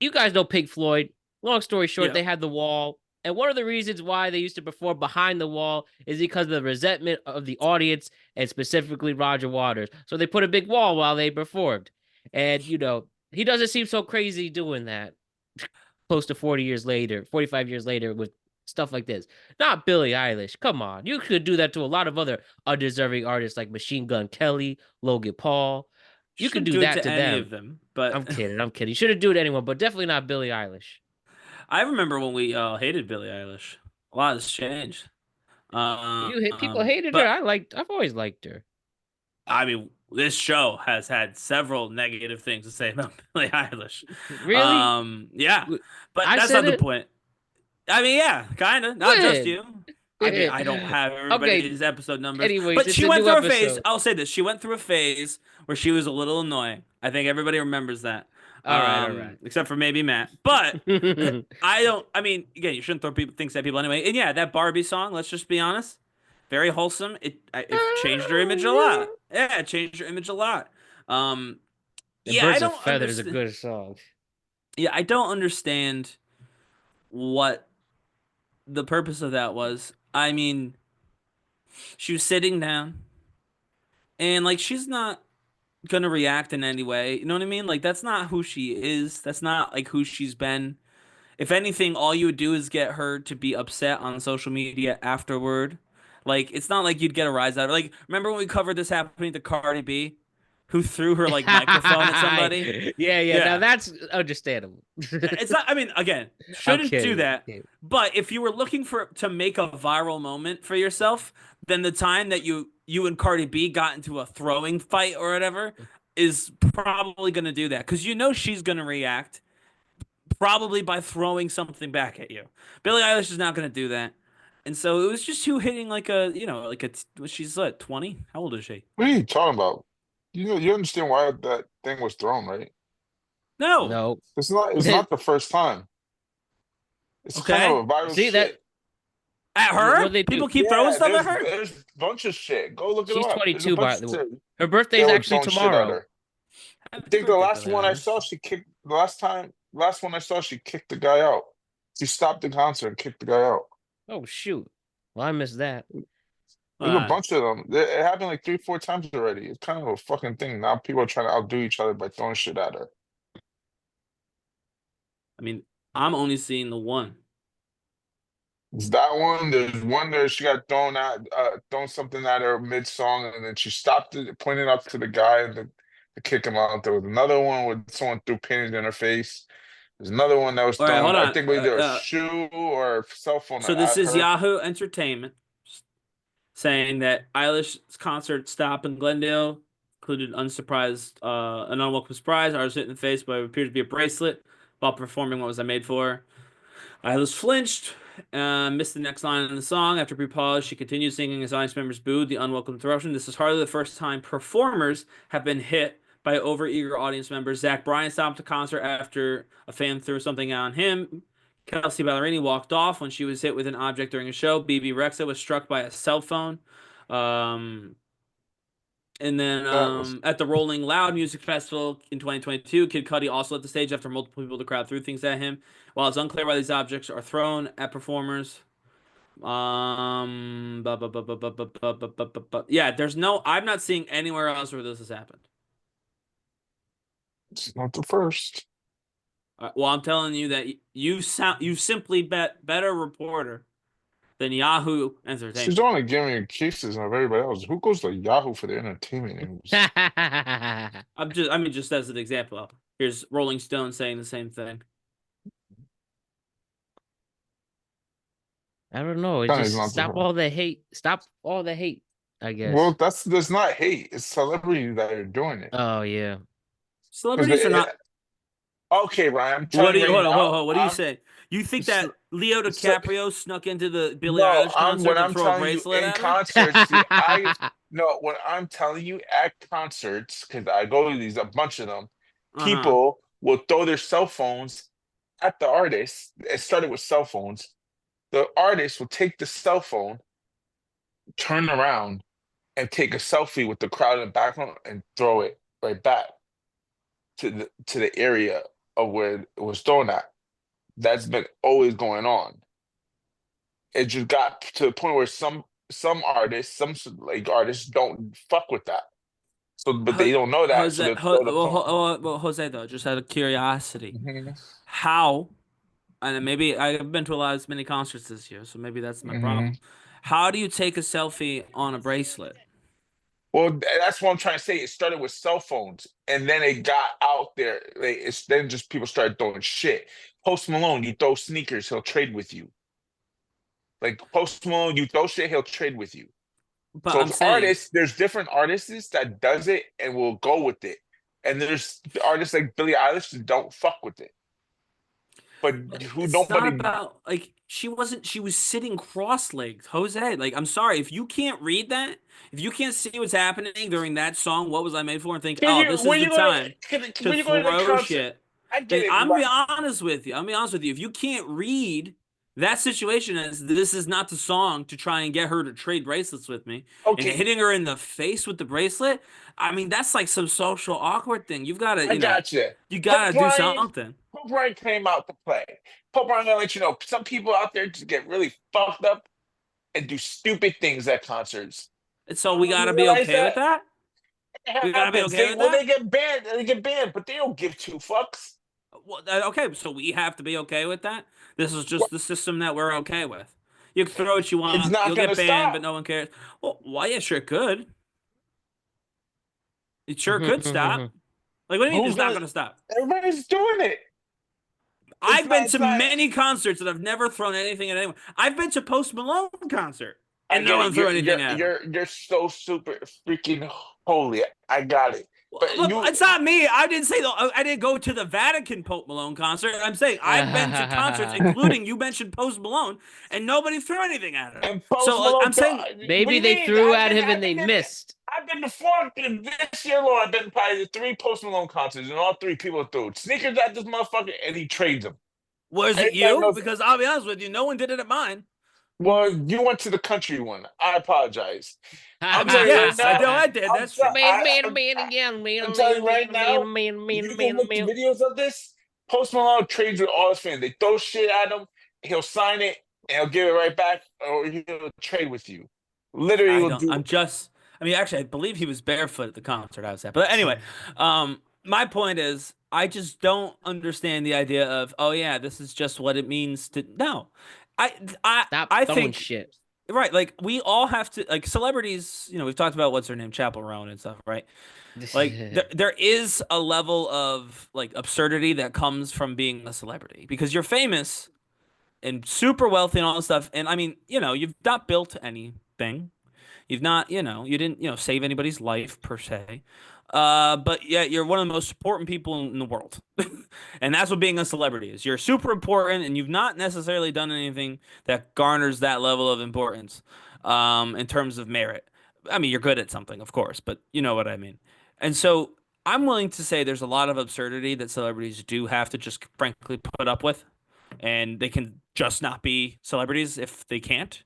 you guys know Pink Floyd. Long story short, they had the wall. And one of the reasons why they used to perform behind the wall is because of the resentment of the audience and specifically Roger Waters. So they put a big wall while they performed. And, he doesn't seem so crazy doing that close to 40 years later, 45 years later with stuff like this. Not Billie Eilish. Come on. You could do that to a lot of other undeserving artists like Machine Gun Kelly, Logan Paul. You could do that to any them. of them, but I'm kidding. You shouldn't do it to anyone, but definitely not Billie Eilish. I remember when we hated Billie Eilish. A lot has changed. People hated her. I've always liked her. I mean, this show has had several negative things to say about Billie Eilish. Really? Yeah, but that's not the point. I mean, yeah, kind of. Not just you. I mean, I don't have everybody's episode numbers. Anyways, but she went through a phase. I'll say this. She went through a phase where she was a little annoying. I think everybody remembers that. All right. Except for maybe Matt. But I mean, again, you shouldn't throw things at people anyway. And yeah, that Barbie song, let's just be honest, very wholesome. It changed her image a lot. Yeah, it changed her image a lot. The Birds of Feathers is a good song. Yeah, I don't understand what the purpose of that was. I mean, she was sitting down and like she's not gonna react in any way. You know what I mean? Like that's not who she is. That's not like who she's been. If anything, all you would do is get her to be upset on social media afterward. Like it's not like you'd get a rise out of it. Like remember when we covered this happening to Cardi B? Who threw her like microphone at somebody? Yeah. Now that's understandable. It's not. I mean, again, shouldn't do that. But if you were looking to make a viral moment for yourself, then the time that you and Cardi B got into a throwing fight or whatever is probably going to do that because she's going to react probably by throwing something back at you. Billie Eilish is not going to do that. And so it was just you hitting she's what, 20? How old is she? What are you talking about? You understand why that thing was thrown, right? No. It's not the first time. It's kind of a viral shit. That at her? People keep throwing stuff at her? There's a bunch of shit. Go look it up. She's 22, by the way. Her birthday's actually tomorrow. I think the last one I saw, she kicked the guy out. She stopped the concert and kicked the guy out. Oh shoot. Well, I missed that. There's a bunch of them. It happened like 3-4 times already. It's kind of a fucking thing. Now people are trying to outdo each other by throwing shit at her. I mean, I'm only seeing the one. It's that one. There's one there. She got thrown something at her mid-song, and then she stopped it, pointed up to the guy to kick him out. There was another one where someone threw pennies in her face. There's another one that was thrown. Hold on. I think either a shoe or a cell phone. So this is Yahoo Entertainment saying that Eilish's concert stop in Glendale included an unwelcome surprise. I was hit in the face by what appeared to be a bracelet while performing What Was I Made For. Eilish flinched, missed the next line in the song. After a brief pause, she continued singing as audience members booed the unwelcome interruption. This is hardly the first time performers have been hit by overeager audience members. Zach Bryan stopped the concert after a fan threw something on him. Kelsey Ballerini walked off when she was hit with an object during a show. BB Rexa was struck by a cell phone. And then at the Rolling Loud Music Festival in 2022, Kid Cudi also left the stage after multiple people in the crowd threw things at him. While it's unclear why these objects are thrown at performers. Yeah, I'm not seeing anywhere else where this has happened. It's not the first. Well, I'm telling you that you simply better reporter than Yahoo Entertainment. She's only giving cases of everybody else. Who goes to Yahoo for the entertainment news? Just as an example. Here's Rolling Stone saying the same thing. I don't know. Stop all the hate. Stop all the hate, I guess. Well, that's not hate. It's celebrities that are doing it. Oh yeah. Celebrities are not. Okay, Ryan, I'm What telling do you you right hold on, hold on, now. hold on. What do you say? You think So, that Leo so, DiCaprio snuck into the Billie no, Eilish I'm concert what to I'm throw a telling you bracelet in at her? concerts. See, I no, what I'm telling you at concerts because I go to these a bunch of them. Uh-huh. People will throw their cell phones at the artist. It started with cell phones. The artist will take the cell phone, turn around, and take a selfie with the crowd in the background and throw it right back to the area of where it was thrown at. That's been always going on. It just got to the point where some artists, like artists, don't fuck with that. So, but they don't know that, so Jose, they throw the phone. Jose, though, just out of curiosity, Hmm. how, and maybe I've been to a lot of many concerts this year, so maybe that's my Hmm. problem. How do you take a selfie on a bracelet? Well, that's what I'm trying to say. It started with cell phones, and then it got out there. Like, it's then just people started throwing shit. Post Malone, you throw sneakers, he'll trade with you. Like Post Malone, you throw shit, he'll trade with you. But So I'm if saying artists, there's different artists that does it and will go with it, and there's artists like Billie Eilish that don't fuck with it. But who it's not nobody about like she was sitting cross-legged, Jose. Like, I'm sorry, if you can't read that, if you can't see what's happening during that song, What Was I Made For, and think, can oh, you this is when the you go time to when you go to the throw concert. shit. I get Like, it. I'm gonna be honest with you. I'm gonna be honest with you. If you can't read that situation as this is not the song to try and get her to trade bracelets with me, and Okay, hitting her in the face with the bracelet, I mean, that's like some social awkward thing. You've got to, I got you. you Pope gotta do Brian, something. Pope Brian came out to play. Pope Brian gonna let you know some people out there just get really fucked up and do stupid things at concerts. And so I don't we know if gotta you be realize okay that. with that. It We gotta be happens. okay They with well, that. they get banned. They get banned, but they don't give two fucks. Well, okay, so we have to be okay with that. This is What? just the system that we're okay with. You can throw what you It's want. not You'll gonna get banned, stop. but no one cares. Well, why? Yeah, sure it could. It sure could stop. Like, what do you mean Who's it's not gonna? going to stop? Everybody's doing it. It's I've not. been It's to not. many concerts and I've never thrown anything at anyone. I've been to Post Malone concert I and no get it. one threw anything at him. You're so super freaking holy. I got it. But But you, it's not me. I didn't say I didn't go to the Vatican Pope Malone concert. I'm saying I've been to concerts, including you mentioned Post Malone, and nobody threw anything at him. and Post So like, Malone. I'm saying What do Maybe you they mean? threw at him and they missed. I've been to four this year alone. I've been probably to three Post Malone concerts, and all three people threw sneakers at this motherfucker, and he trades them. was it Everybody you? knows. Because I'll be honest with you, no one did it at mine. Well, you went to the country one. I apologize. I I'm mean, telling you right yes, I now. know I did. I'm That's t- true. I'm telling you right now. You can look the videos of this. Post Malone trades with all his fans. They throw shit at him. He'll sign it and he'll give it right back, or he'll trade with you. Literally, I will don't. do. I'm just. I mean, actually, I believe he was barefoot at the concert I was at. But anyway, my point is, I just don't understand the idea of, oh yeah, this is just what it means to. No, I, I, Stop I throwing think shit. right. Like we all have to, like celebrities. We've talked about what's her name, Chapel Roan and stuff, right? Like there is a level of like absurdity that comes from being a celebrity because you're famous and super wealthy and all this stuff. And I mean, you've not built anything. You've not, you didn't, save anybody's life per se. But yet you're one of the most important people in the world. And that's what being a celebrity is. You're super important and you've not necessarily done anything that garners that level of importance in terms of merit. I mean, you're good at something, of course, but you know what I mean. And so I'm willing to say there's a lot of absurdity that celebrities do have to just frankly put up with. And they can just not be celebrities if they can't.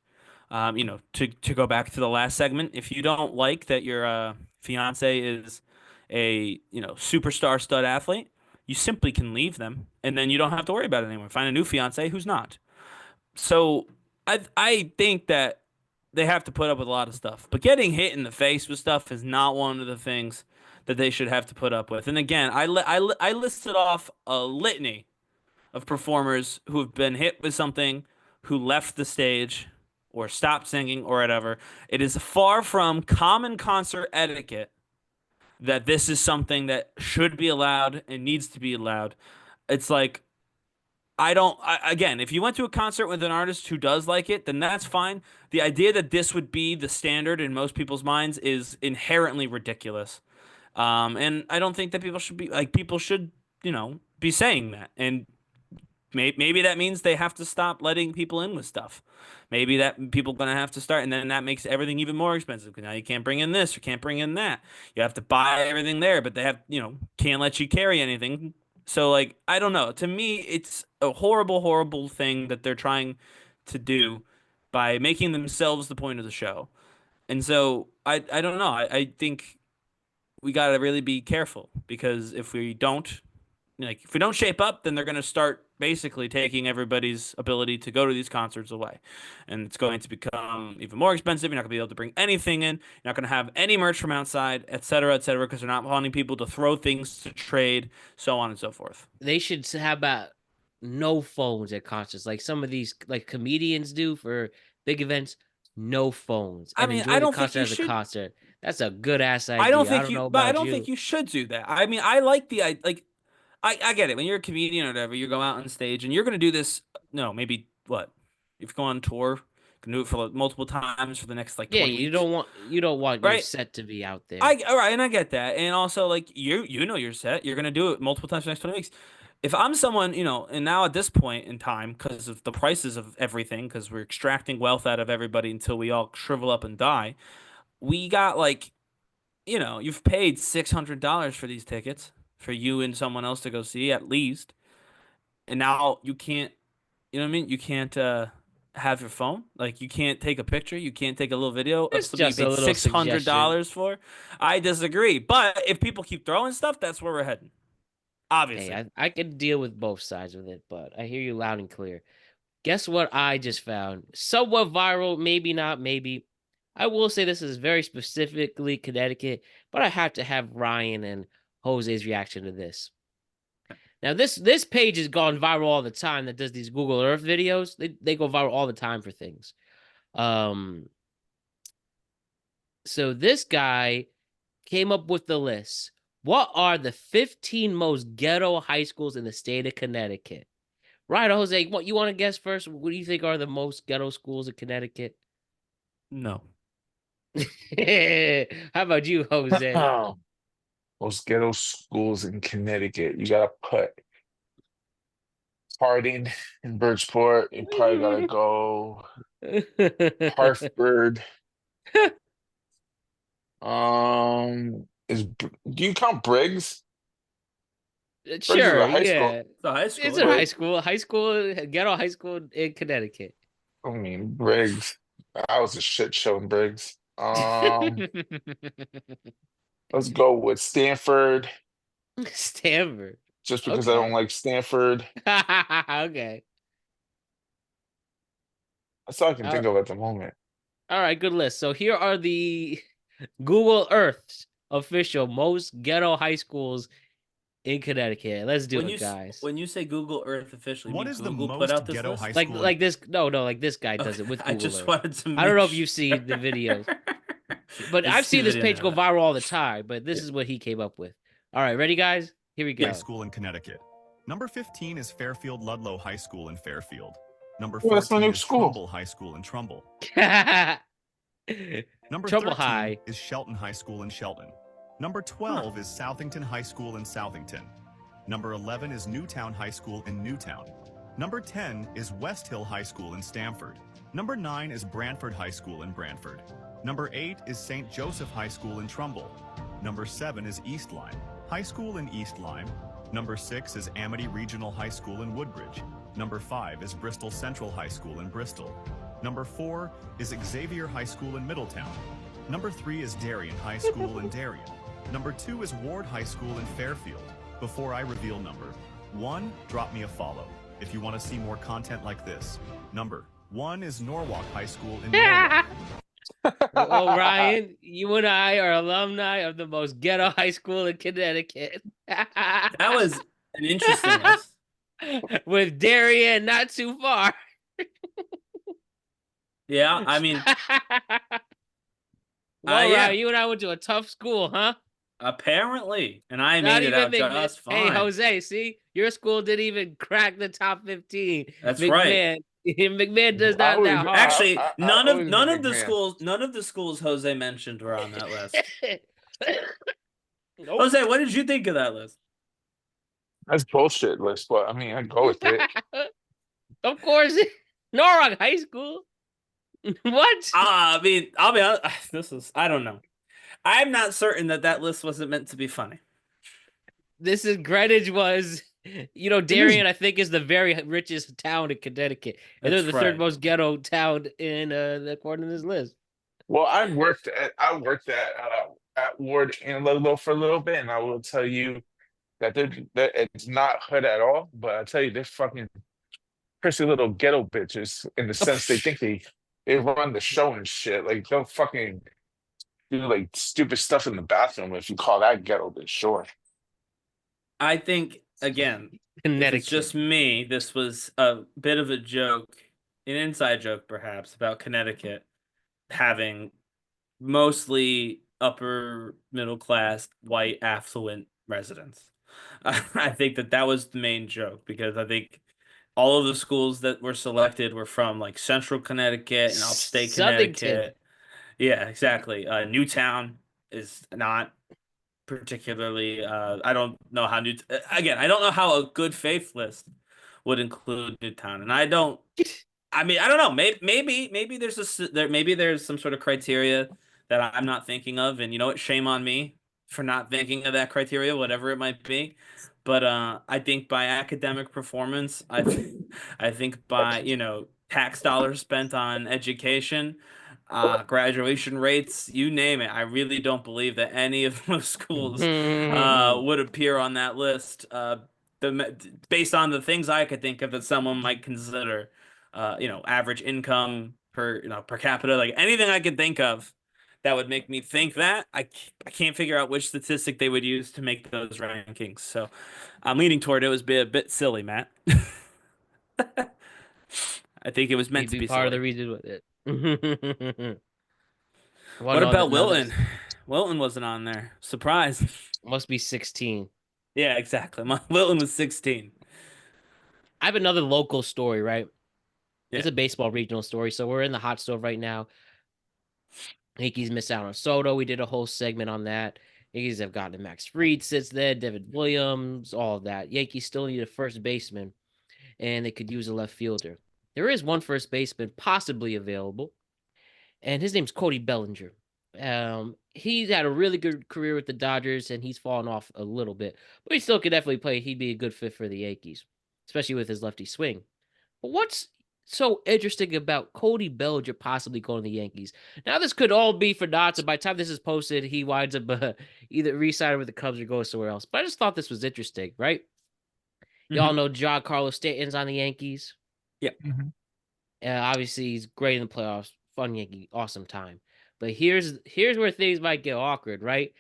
To go back to the last segment, if you don't like that your fiance is a superstar stud athlete, you simply can leave them, and then you don't have to worry about it anymore. Find a new fiance who's not. So I think that they have to put up with a lot of stuff, but getting hit in the face with stuff is not one of the things that they should have to put up with. And again, I listed off a litany of performers who have been hit with something, who left the stage or stopped singing or whatever. It is far from common concert etiquette that this is something that should be allowed and needs to be allowed. It's like again, if you went to a concert with an artist who does like it, then that's fine. The idea that this would be the standard in most people's minds is inherently ridiculous. And I don't think that people should be saying that. And maybe that means they have to stop letting people in with stuff. Maybe that people gonna have to start, and then that makes everything even more expensive. 'Cause now you can't bring in this, you can't bring in that. You have to buy everything there, but they have, can't let you carry anything. So like, I don't know. To me, it's a horrible, horrible thing that they're trying to do by making themselves the point of the show. And so I don't know. I think we gotta really be careful because if we don't shape up, then they're going to start basically taking everybody's ability to go to these concerts away. And it's going to become even more expensive. You're not going to be able to bring anything in. You're not going to have any merch from outside, et cetera, because they're not wanting people to throw things to trade, so on and so forth. They should have about no phones at concerts, like some of these like comedians do for big events. No phones, I and mean, enjoy I the don't think concert you as a should. concert. That's a good ass idea. I don't think know but I about don't you. think you should do that. I mean, I like like, I get it. When you're a comedian or whatever, you go out on stage and you're going to do this. No, maybe what? If you go on tour, you can do it for like, multiple times for the next like 20 you weeks. don't want your Right? set to be out there. All right, and I get that. And also like you know your set, you're going to do it multiple times for the next 20 weeks. If I'm someone, and now at this point in time, because of the prices of everything, because we're extracting wealth out of everybody until we all shrivel up and die, we got like, you've paid $600 for these tickets for you and someone else to go see at least. And now you can't, you know what I mean? You can't have your phone. Like you can't take a picture. You can't take a little video of It's something you just a paid little suggestion. $600 for. I disagree. But if people keep throwing stuff, that's where we're heading. Obviously. Hey, I could deal with both sides of it, but I hear you loud and clear. Guess what I just found? Somewhat viral, maybe not, maybe. I will say this is very specifically Connecticut, but I have to have Ryan and Jose's reaction to this. Now, this page has gone viral all the time that does these Google Earth videos. They go viral all the time for things. So this guy came up with the list. What are the 15 most ghetto high schools in the state of Connecticut? Right, Jose, what you want to guess first? What do you think are the most ghetto schools in Connecticut? No. How about you, Jose? Most ghetto schools in Connecticut. You gotta put Harding in Bridgeport. You probably gotta go Hartford. Do you count Briggs? Briggs is Sure, a high school. yeah. It's a high school. It's a high school, ghetto high school in Connecticut. I mean, Briggs. That was a shit show in Briggs. Let's go with Stanford, Stanford. just because I don't Okay. like Stanford. Okay. That's all I can All think of at the moment. right, good list. So here are the Google Earth's official most ghetto high schools in Connecticut. Let's do it, guys. When you say Google Earth officially, What is the Google most put out this ghetto list? high Like school? like this like this guy does it with Google I just Earth. wanted to I don't know if make you see sure. the videos. But It's I've seen too this video page now. go viral all the time, but this is what he came up with. All right, ready, guys? Here we go. High school in Connecticut. Number 15 is Fairfield Ludlow High School in Fairfield. Number Oh, that's my 14 new is school. Trumbull High School in Trumbull. Number Trumbull 13 High. is Shelton High School in Shelton. Number 12 is Southington High School in Southington. Number 11 is Newtown High School in Newtown. Number 10 is West Hill High School in Stamford. Number 9 is Brantford High School in Brantford. Number 8 is St. Joseph High School in Trumbull. Number 7 is East Lyme High School in East Lyme. Number 6 is Amity Regional High School in Woodbridge. Number 5 is Bristol Central High School in Bristol. Number 4 is Xavier High School in Middletown. Number 3 is Darien High School in Darien. Number 2 is Ward High School in Fairfield. Before I reveal number 1, drop me a follow if you want to see more content like this. Number 1 is Norwalk High School in Norwalk. Well, Ryan, you and I are alumni of the most ghetto high school in Connecticut. That was an interesting list. With Darien not too far. Yeah, I mean, Well, yeah. Ryan, you and I went to a tough school, huh? apparently, and I Not made it even out just Hey, fine. Jose, see? Your school didn't even crack the top 15. That's McMahon. McMahon does I not was- that hard. Actually, I none always of the McMahon. schools Jose mentioned were on that list. Nope. Jose, what did you think of that list? That's bullshit list, but I mean, I go with it. Of course, Norwalk High School. What? I mean, I'll be honest. I don't know. I'm not certain that list wasn't meant to be funny. This is Greenwich was, It is. Darien, I think, is the very richest town in Connecticut, and they're That's the third right. most ghetto town in according to this list. Well, I worked at Ward in Ludlow for a little bit, and I will tell you that it's not hood at all. But I tell you, they're fucking prissy little ghetto bitches in the sense they think they run the show and shit. Like they'll fucking do like stupid stuff in the bathroom if you call that ghetto bitch, sure. I think again, if it's Connecticut. just me, this was a bit of a joke, an inside joke perhaps, about Connecticut having mostly upper middle class white affluent residents. I think that was the main joke because I think all of the schools that were selected were from like central Connecticut and upstate Southington. Connecticut. Yeah, exactly. Newtown is not particularly. I don't know how again. I don't know how a good faith list would include Newtown, and I don't. I mean, I don't know. Maybe maybe there's some sort of criteria that I'm not thinking of, and you know what? Shame on me for not thinking of that criteria, whatever it might be. But I think by academic performance, I think by tax dollars spent on education, graduation rates, you name it. I really don't believe that any of those schools would appear on that list. Based on the things I could think of that someone might consider, average income per capita, like anything I could think of that would make me think that. I can't figure out which statistic they would use to make those rankings. So I'm leaning toward it was a bit silly, Matt. I think it was meant to Maybe be part of the silly. reason with it. What about Wilton? Wilton wasn't on there. Surprise. Must be 16. Yeah, exactly. Wilton was 16. I have another local story, right? Yeah. It's a baseball regional story. So we're in the hot stove right now. Yankees miss out on Soto. We did a whole segment on that. Yankees have gotten Max Fried sits there, David Williams, all of that. Yankees still need a first baseman, and they could use a left fielder. There is one first baseman possibly available, and his name's Cody Bellinger. He's had a really good career with the Dodgers, and he's fallen off a little bit, but he still could definitely play. He'd be a good fit for the Yankees, especially with his lefty swing. But what's so interesting about Cody Bellinger possibly going to the Yankees? Now, this could all be for naught, and by the time this is posted, he winds up either re-signing with the Cubs or goes somewhere else. But I just thought this was interesting, right? Y'all know Giancarlo Stanton's on the Yankees. Yeah. Obviously, he's great in the playoffs. Fun Yankee, awesome time. But here's where things might get awkward, right?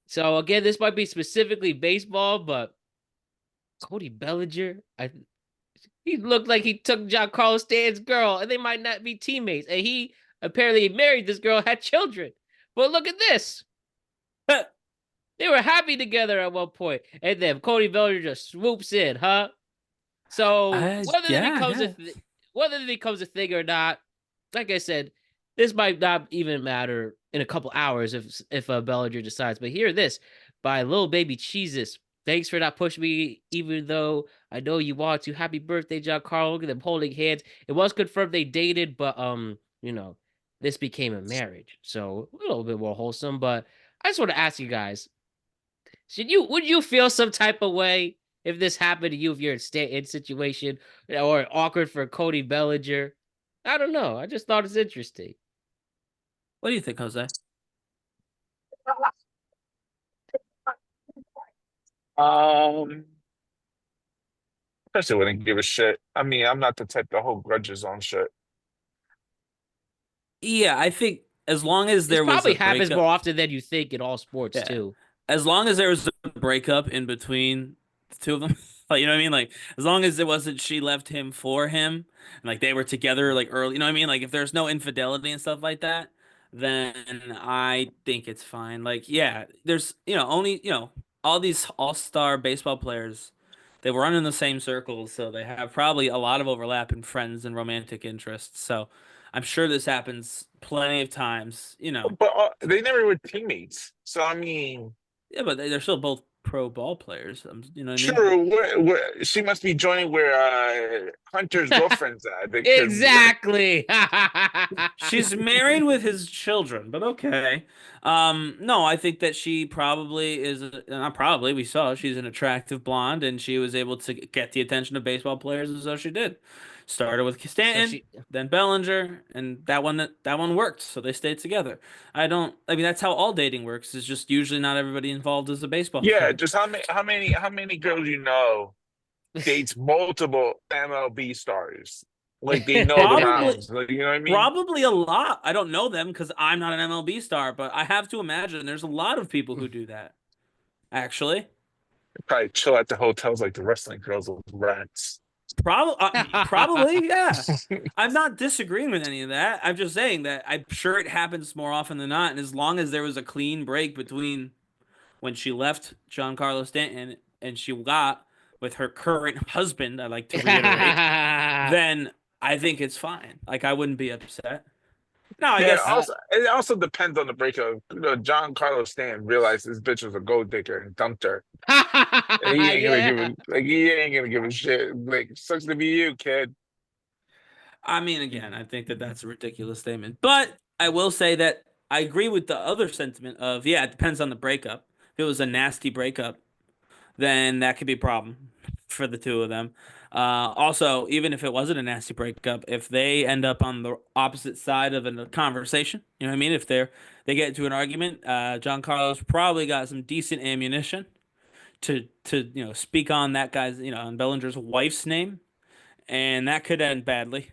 So again, this might be specifically baseball, but Cody Bellinger, he looked like he took Giancarlo Stanton's girl, and they might not be teammates. And he apparently married this girl, had children. But look at this. They were happy together at one point. And then Cody Bellinger just swoops in, huh? So whether it becomes a thing or not, like I said, this might not even matter in a couple hours if Bellinger decides. But hear this by Lil Baby Cheeses. Thanks for not pushing me, even though I know you want to. Happy birthday, Giancarlo. Look at them holding hands. It was confirmed they dated, but this became a marriage. So a little bit more wholesome. But I just want to ask you guys, would you feel some type of way if this happened to you, if you're in situation, or awkward for Cody Bellinger? I don't know. I just thought it's interesting. What do you think, Jose? Especially wouldn't give a shit. I mean, I'm not the type to hold grudges on shit. Yeah, I think as long as there This probably was a happens breakup, more often than you think in all sports too. as long as there was a breakup in between the two of them, like you know what I mean, like as long as it wasn't she left him for him, and like they were together like early, you know what I mean, like if there's no infidelity and stuff like that, then I think it's fine. Like yeah, there's only all these all-star baseball players. They were in the same circles, so they have probably a lot of overlap in friends and romantic interests. So I'm sure this happens plenty of times, But they never were teammates. So I mean, Yeah, but they're still both pro ball players. You know what I mean? True. Where she must be joining where Hunter's girlfriend's at. Because Exactly. She's married with his children, but okay. No, I think that she probably is not probably. We saw she's an attractive blonde, and she was able to get the attention of baseball players, and so she did. Started with So Stanton, she then Bellinger, and that one worked, so they stayed together. I mean, that's how all dating works. Is just usually not everybody involved is a baseball yeah, player. just how many girls you know dates multiple MLB stars? Like they know the Probably, rounds. Like you know what I mean? probably a lot. I don't know them because I'm not an MLB star, but I have to imagine there's a lot of people who do that. Actually, Probably chill at the hotels like the wrestling girls with rats. probably, yeah. I'm not disagreeing with any of that. I'm just saying that I'm sure it happens more often than not. And as long as there was a clean break between when she left Giancarlo Stanton and she got with her current husband, I like to reiterate, then I think it's fine. Like I wouldn't be upset. No, I Yeah, guess Uh, also it also depends on the breakup. John Carlos Stanton realized this bitch was a gold digger and dumped her. And he ain't gonna give yeah. a shit. Like sucks to be you, kid. I mean, again, I think that that's a ridiculous statement. But I will say that I agree with the other sentiment of, yeah, it depends on the breakup. If it was a nasty breakup, then that could be a problem for the two of them. Also, even if it wasn't a nasty breakup, if they end up on the opposite side of a conversation, you know what I mean? If they get into an argument, John Carlos probably got some decent ammunition to speak on that guy's on Bellinger's wife's name, and that could end badly.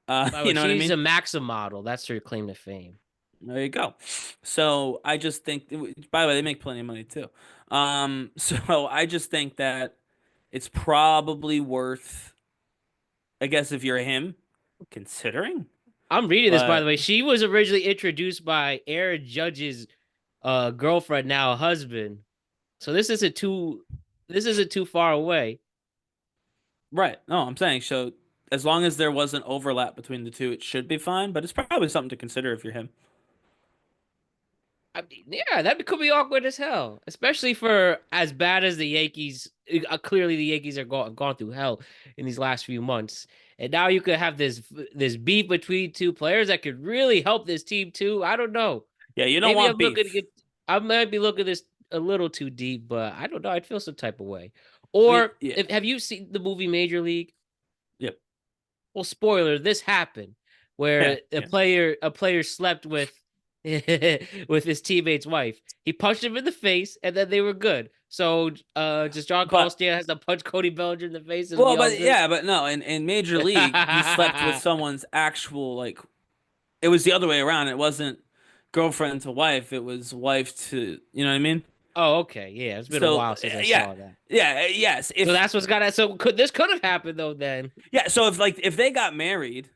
By the way, You know what I she's mean? a Maxim model. That's her claim to fame. There you go. So I just think, by the way, they make plenty of money too. So I just think that it's probably worth, I guess, if you're him, considering. I'm reading this, by the But way. She was originally introduced by Aaron Judge's girlfriend, now husband. So this isn't too far away. right, no, I'm saying so. As long as there wasn't overlap between the two, it should be fine. But it's probably something to consider if you're him. I mean, yeah, that could be awkward as hell, especially for as bad as the Yankees. Clearly, the Yankees are gone through hell in these last few months, and now you could have this beef between two players that could really help this team too. I don't know. Yeah, you don't Maybe want I'm looking to beef. get. I might be looking at this a little too deep, but I don't know. I'd feel some type of way. I mean, Or yeah, have you seen the movie Major League? yep, Well, spoiler, this happened yeah, where a yeah. player slept with with his teammate's wife. He punched him in the face, and then they were good. So, just John Carlos But Stanton has to punch Cody Bellinger in the face and well, be all but good. yeah, but no. In Major League, he slept with someone's actual like. It was the other way around. It wasn't girlfriend to wife. It was wife to. You know what I mean? Oh, okay, yeah. It's been a So while since I yeah, saw that. yeah, yes. So If that's what's got to. So could have happened though? Then yeah, so if they got married,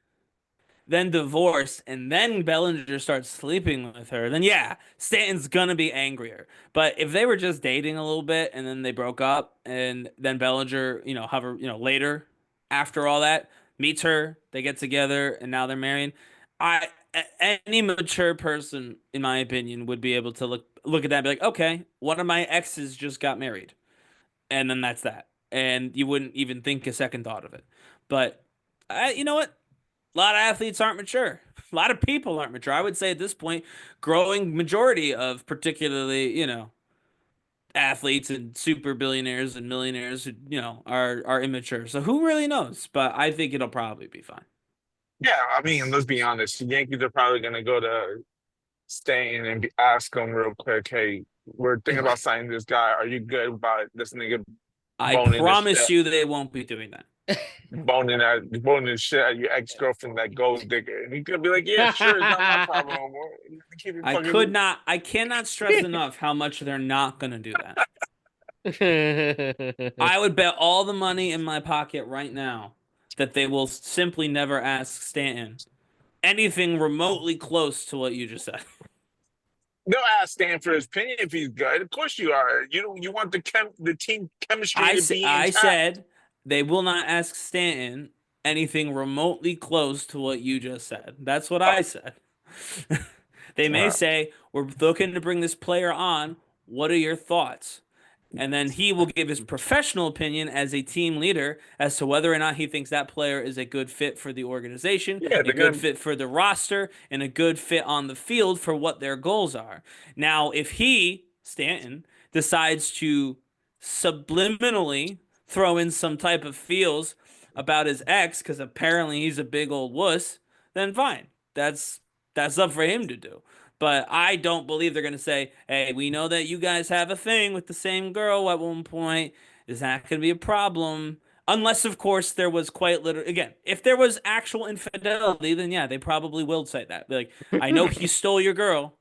then divorced, and then Bellinger starts sleeping with her, then yeah, Stanton's gonna be angrier. But if they were just dating a little bit and then they broke up, and then Bellinger, however, later after all that, meets her, they get together, and now they're married. Any mature person, in my opinion, would be able to look at that and be like, okay, one of my exes just got married, and then that's that, and you wouldn't even think a second thought of it. But you know what? A lot of athletes aren't mature. A lot of people aren't mature. I would say at this point, growing majority of particularly, athletes and super billionaires and millionaires who, are immature. So who really knows? But I think it'll probably be fine. Yeah, I mean, let's be honest. The Yankees are probably gonna go to Stain and ask him real quick, hey, we're thinking about signing this guy. Are you good about this nigga I boning this shit, promise you they won't be doing that. boning shit at your ex girlfriend that gold digger? And he could be like, yeah, sure, it's not my problem. Keep it fucking. I cannot stress enough how much they're not going to do that. I would bet all the money in my pocket right now that they will simply never ask Stanton anything remotely close to what you just said. They'll ask Stan for his opinion if he's good. Of course you are. You want the team chemistry to be I intact. said they will not ask Stanton anything remotely close to what you just said. That's what I said. They may say, we're looking to bring this player on. What are your thoughts? and then he will give his professional opinion as a team leader as to whether or not he thinks that player is a good fit for the organization, Yeah, a they're good gonna. fit for the roster, and a good fit on the field for what their goals are. Now, if he, Stanton, decides to subliminally throw in some type of feels about his ex because apparently he's a big old wuss, then fine. That's up for him to do. But I don't believe they're going to say, hey, we know that you guys have a thing with the same girl at one point. Is that going to be a problem? Unless, of course, there was quite literally, again, if there was actual infidelity, then yeah, they probably will say that. Be like, I know he stole your girl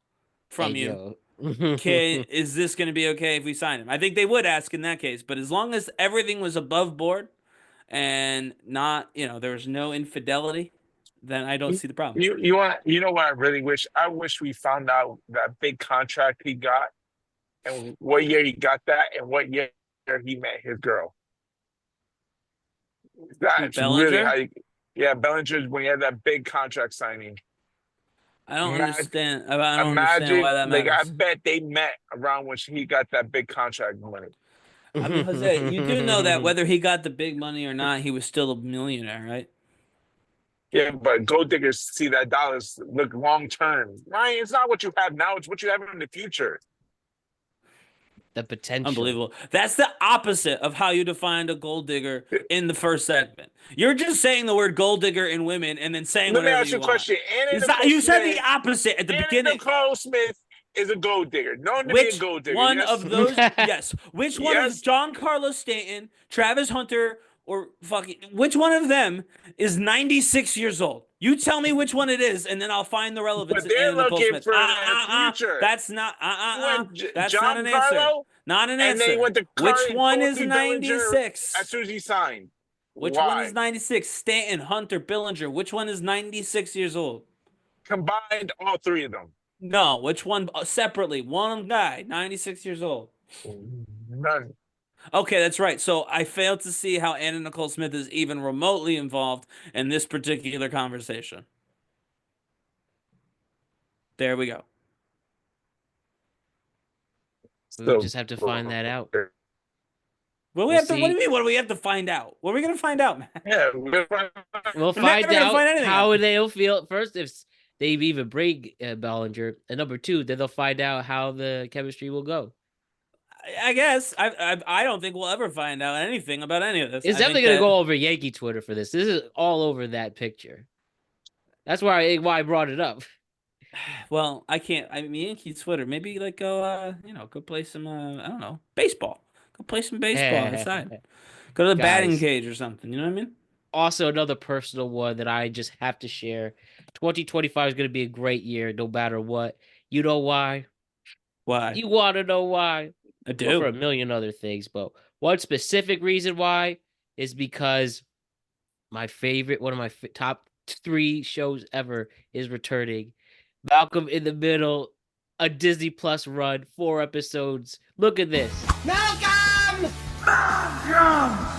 Hey from you. yo. Is this going to be okay if we sign him? I think they would ask in that case. But as long as everything was above board and not, there was no infidelity, then I don't see the problem. You know what I really wish? I wish we found out that big contract he got and what year he got that and what year he met his girl. That's really how Bellinger? you, yeah, Bellinger's when he had that big contract signing. I don't Imagine, understand. I don't understand imagine why that like I matters. bet they met around when he got that big contract money. I mean, Jose, you do know that whether he got the big money or not, he was still a millionaire, right? Yeah, but gold diggers see that dollars look long term. Ryan, it's not what you have now, it's what you have in the future. The potential. Unbelievable. That's the opposite of how you defined a gold digger in the first segment. You're just saying the word gold digger in women and then saying Let me whatever ask you you a want. question. Anna Nicole You said Smith, the opposite at the Anna beginning. Nicole Smith is a gold digger. Known to be a Which gold digger. one Yes. of those? Yes. Which one of Yes. John Carlos Stanton, Travis Hunter, or fucking which one of them is 96 years old? You tell me which one it is, and then I'll find the relevance But in they're Anna Nicole looking Smith. for their future. That's not. You went That's not John an answer. Carlo, Not an and they answer. went to Which one is Cody Bellinger 96? as soon as he signed. Which one is Why? 96? Stanton, Hunter, Billinger. Which one is 96 years old? Combined, all three of them. No, which one separately? One guy, 96 years old. None. Okay, that's right. So I failed to see how Anna Nicole Smith is even remotely involved in this particular conversation. There we go. We So, just have to find that out. What do We'll What do see. you mean? What do we have to find out? What are we gonna find out, man? yeah, We'll We're find never gonna out find anything how out. they'll feel first if they even bring Bellinger, and number two, then they'll find out how the chemistry will go. I guess I don't think we'll ever find out anything about any of this. It's I think definitely gonna that, go over Yankee Twitter for this. This is all over that picture. That's why I brought it up. well, I can't. I mean, Yankee Twitter. Maybe like go, go play some. I don't know, baseball. Go play some baseball outside. Go to the batting Guys, cage or something. You know what I mean? also another personal one that I just have to share. 2025 is gonna be a great year, no matter what. You know why? Why? You want to know why? I Well, for do. a million other things, but one specific reason why is because one of my top 3 shows ever is returning. Malcolm in the Middle, a Disney Plus run, 4 episodes. Look at this. Malcolm! Malcolm!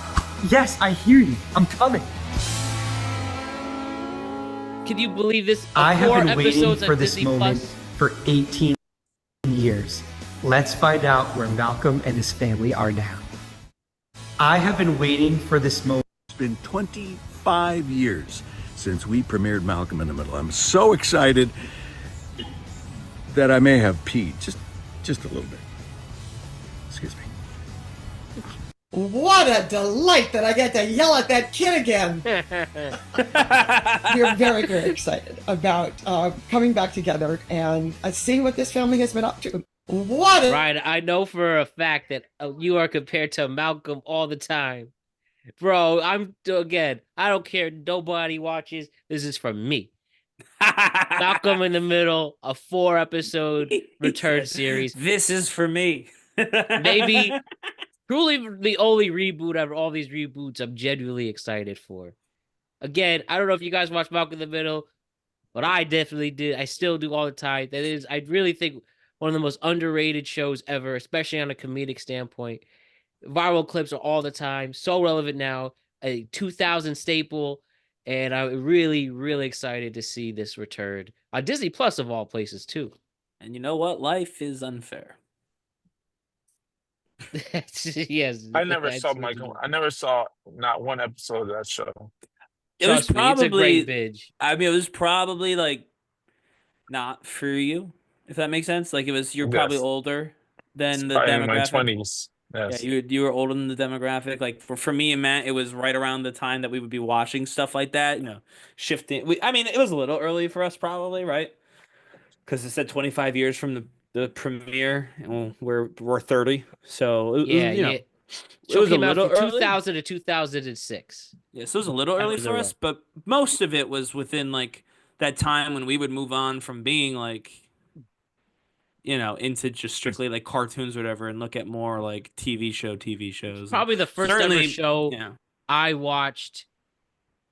Yes, I hear you. I'm coming. Can you believe this? I have 4 been waiting episodes for on this Disney moment Plus. for 18 years. Let's find out where Malcolm and his family are now. I have been waiting for this moment. It's been 25 years since we premiered Malcolm in the Middle. I'm so excited that I may have peed just a little bit. Excuse me. What a delight that I get to yell at that kid again. We're very, very excited about coming back together and seeing what this family has been up to. Ryan, I know for a fact that you are compared to Malcolm all the time. Bro, I don't care. Nobody watches. This is from me. Malcolm in the Middle, a 4-episode return series. This is for me. Maybe truly the only reboot out of all these reboots I'm genuinely excited for. Again, I don't know if you guys watch Malcolm in the Middle, but I definitely did. I still do all the time. That is, I really think one of the most underrated shows ever, especially on a comedic standpoint. Viral clips are all the time, so relevant now, a 2000 staple, and I'm really, really excited to see this return on Disney Plus of all places too. And you know what? Life is unfair. Yes, I never that's saw what you Michael. do. I never saw not one episode of that show. It was Trust me, it's a great probably, binge. I mean, it was probably like not for you, if that makes sense. Like you're probably Yes, older than the probably in my demographic. 20s. Yeah, Yes. you were older than the demographic. Like for me and Matt, it was right around the time that we would be watching stuff like that. Shifting. I mean, it was a little early for us, probably, right? Because it said 25 years from the premiere, and we're 30, so Yeah, yeah. it Show was a came out little from early. 2000 to 2006. Yeah, so it was a little That early was a for rough. us, but most of it was within like that time when we would move on from being like, into just strictly like cartoons or whatever and look at more like TV shows. And Probably the first ever certainly, show yeah. I watched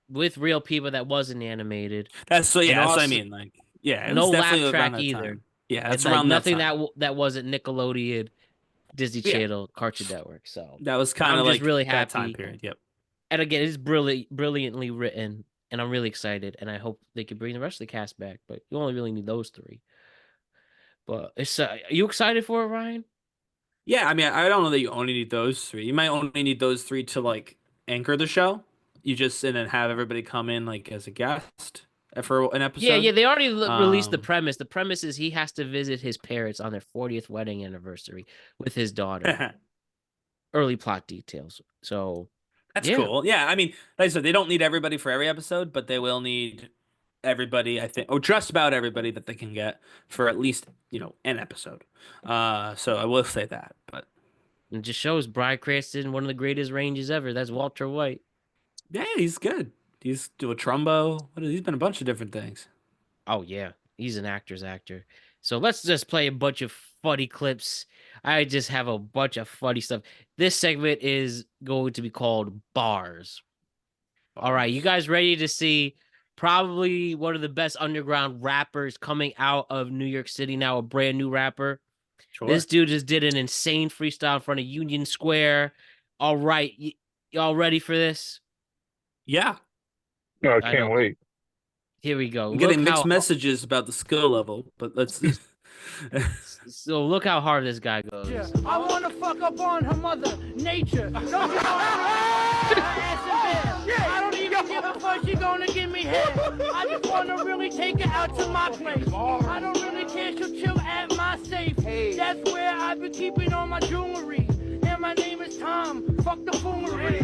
with real people that wasn't animated. That's And that's what I also mean. Like, yeah, it was no laugh definitely around track that either. time. Yeah, And it's like around that nothing time. that wasn't Nickelodeon, Disney Yeah. Channel, Cartoon Network. So That was kind I'm of just like really that time happy. period. Yep. And again, it's brilliantly written, and I'm really excited. And I hope they can bring the rest of the cast back. But you only really need those three. But it's are you excited for it, Ryan? Yeah, I mean, I don't know that you only need those three. You might only need those three to like anchor the show. And then have everybody come in like as a guest for an episode. Yeah. They already released the Um, premise. The premise is he has to visit his parents on their 40th wedding anniversary with his daughter. Early plot details. So That's yeah. cool. Yeah, I mean, like I said, they don't need everybody for every episode, but they will need everybody, I think, or just about everybody that they can get for at least, an episode. So I will say that, but It just shows Bryan Cranston, one of the greatest ranges ever. That's Walter White. yeah, he's good. He's do a Trumbo. He's been a bunch of different things. Oh yeah, he's an actor's actor. So let's just play a bunch of funny clips. I just have a bunch of funny stuff. This segment is going to be called Bars. All right, you guys ready to see probably one of the best underground rappers coming out of New York City now, a brand new rapper. Sure. This dude just did an insane freestyle in front of Union Square. All right, y'all ready for this? Yeah. No, I I can't know. wait. Here we go. I'm getting Look mixed how- messages about the skill level, but let's. So look how hard this guy goes. I wanna fuck up on her mother, nature. Don't you know her ass in bed? I don't even give a fuck, she gonna give me head. I just wanna really take her out to my place. I don't really care, she'll chill at my safe. That's where I've been keeping all my jewelry. And my name is Tom, fuck the foolery.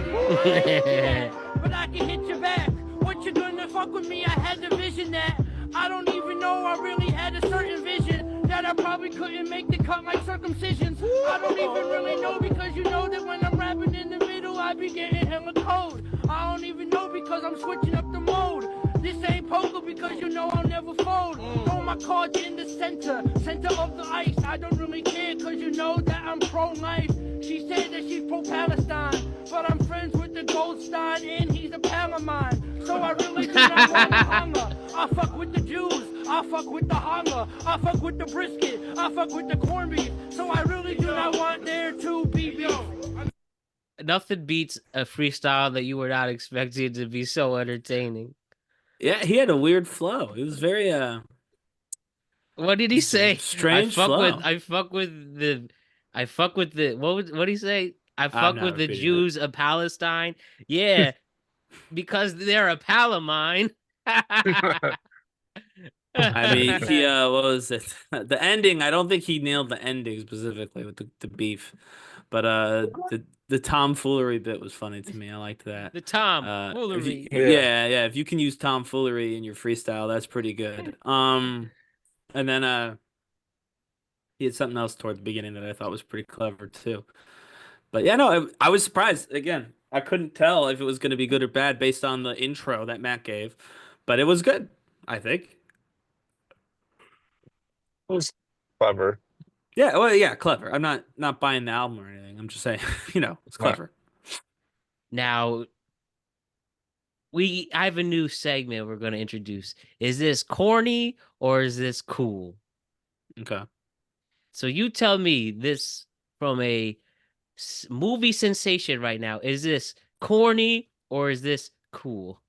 But I can hit you back. What you gonna fuck with me? I had the vision that I don't even know I really had a certain vision that I probably couldn't make the cut like circumcisions. I don't even really know because you know that when I'm rapping in the middle, I be getting hella cold. I don't even know because I'm switching up the mode. This ain't poker because you know I'll never fold. Throw my cards in the center of the ice. I don't really care because you know that I'm pro-life. She said that she's pro-Palestine, but I'm friends with the Goldstein and he's a pal of mine. So I really do not want to hunger. I fuck with the Jews, I fuck with the hunger, I fuck with the brisket, I fuck with the corned beef. So I really do not want there to be beef. Nothing beats a freestyle that you were not expecting to be so entertaining. Yeah, he had a weird flow. It was very What did he say? strange I fuck flow. with the what did he say? I fuck not with the repeating it. Jews of Palestine. Yeah. Because they're a pal of mine. I mean, he what was it? The ending, I don't think he nailed the ending specifically with the beef. But the tomfoolery bit was funny to me. I liked that. The Tom If foolery. yeah. If you can use tomfoolery in your freestyle, that's pretty good. And then he had something else toward the beginning that I thought was pretty clever too. But yeah, no, I was surprised. Again, I couldn't tell if it was going to be good or bad based on the intro that Matt gave, but it was good, I think. It was clever. Yeah, well, yeah, clever. I'm not buying the album or anything. I'm just saying, it's clever. Now I have a new segment we're going to introduce. Is this corny or is this cool? Okay. So you tell me this from a movie sensation right now. Is this corny or is this cool?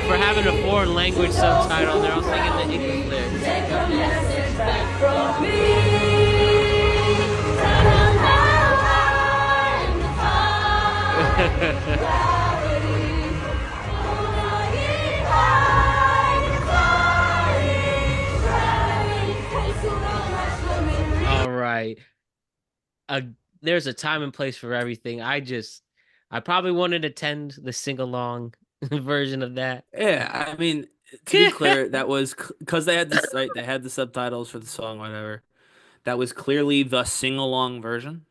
know, for having a foreign language subtitle there, I was thinking the English lyrics. Take a message back from me. All right. There's a time and place for everything. I probably wanted to attend the sing-along version of that. Yeah, I mean, to be clear, that was because they had this, right? They had the subtitles for the song, whatever. That was clearly the sing-along version.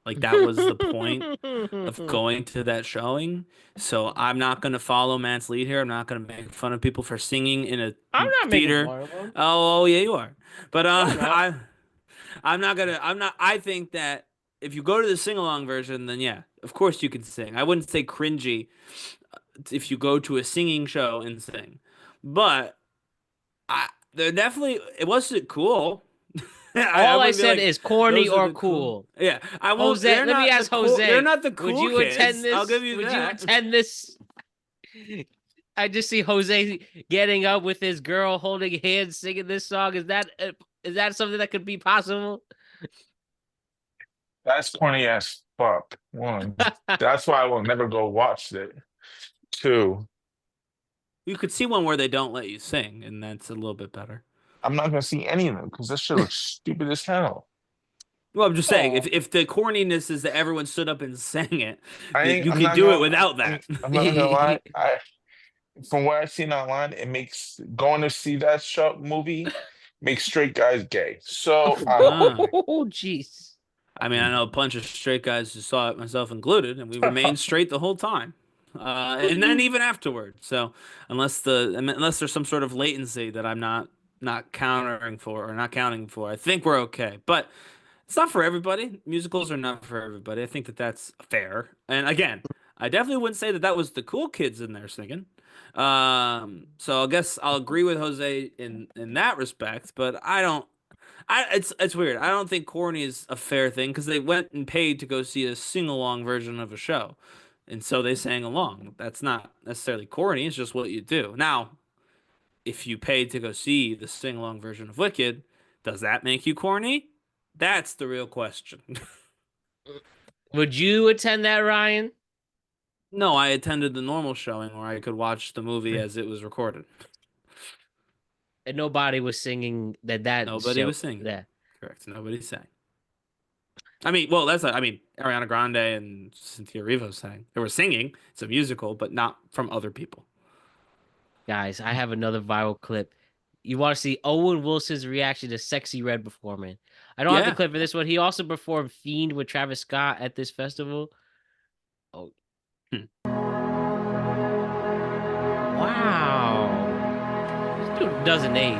Like, that was the point of going to that showing. So I'm not going to follow Matt's lead here. I'm not going to make fun of people for singing in a I'm not theater. making fun of them. Oh, yeah, you are. But No. I think that if you go to the sing-along version, then yeah, of course you can sing. I wouldn't say cringy if you go to a singing show and sing. But they're definitely, it wasn't cool. All I wouldn't be said like, is corny "Those are or the cool." Yeah, I won't. Jose, They're let me not ask the cool- Jose. They're not the cool Would you kids. attend this? I'll give you Would that. you attend this? I just see Jose getting up with his girl, holding hands, singing this song. Is that something that could be possible? That's corny as fuck. One, that's why I will never go watch it. Two, You could see one where they don't let you sing, and that's a little bit better. I'm not gonna see any of them because this shit looks stupid as hell. Well, I'm just saying, Oh. if the corniness is that everyone stood up and sang it, you I'm could not do it gonna- without that. I'm not gonna lie. From what I've seen online, it makes going to see that movie makes straight guys gay. So Oh, jeez. I mean, I know a bunch of straight guys who saw it, myself included, and we remained straight the whole time, and then even afterward. So unless there's some sort of latency that I'm not counting for, I think we're okay. But it's not for everybody. Musicals are not for everybody. I think that that's fair. And again, I definitely wouldn't say that that was the cool kids in there singing. So I guess I'll agree with Jose in that respect, but it's weird. I don't think corny is a fair thing because they went and paid to go see a sing-along version of a show. And so they sang along. That's not necessarily corny, it's just what you do. Now, if you paid to go see the sing-along version of Wicked, does that make you corny? That's the real question. Would you attend that, Ryan? No, I attended the normal showing where I could watch the movie as it was recorded. And nobody was singing that. Nobody was singing. Correct. Nobody sang. I mean, well, Ariana Grande and Cynthia Erivo sang. They were singing. It's a musical, but not from other people. Guys, I have another viral clip. You want to see Owen Wilson's reaction to Sexy Red performing. I don't have the clip for this one. He also performed Fiend with Travis Scott at this festival. Oh. Wow. This dude doesn't age.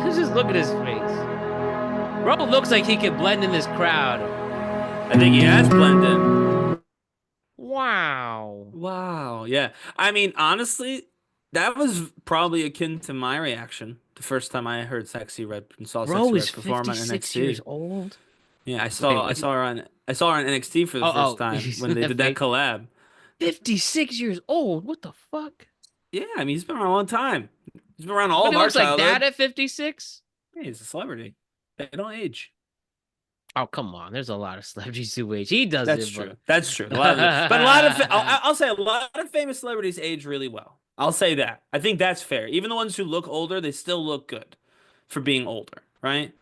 Just look at his face. Bro looks like he can blend in this crowd. I think he has blended. Wow. Yeah. I mean, honestly, that was probably akin to my reaction the first time I heard Sexy Red and saw Sexy Red perform on 56 NXT. years old. Yeah, I saw her on NXT for the first time when they did that collab. 56 years old. What the fuck? Yeah, I mean, he's been around a long time. He's been around all of our looks like childhood. that at 56? Yeah, he's a celebrity. They don't age. Oh, come on. There's a lot of celebrities who age. He does That's it, true. but... That's true. I'll say a lot of famous celebrities age really well. I'll say that. I think that's fair. Even the ones who look older, they still look good for being older, right?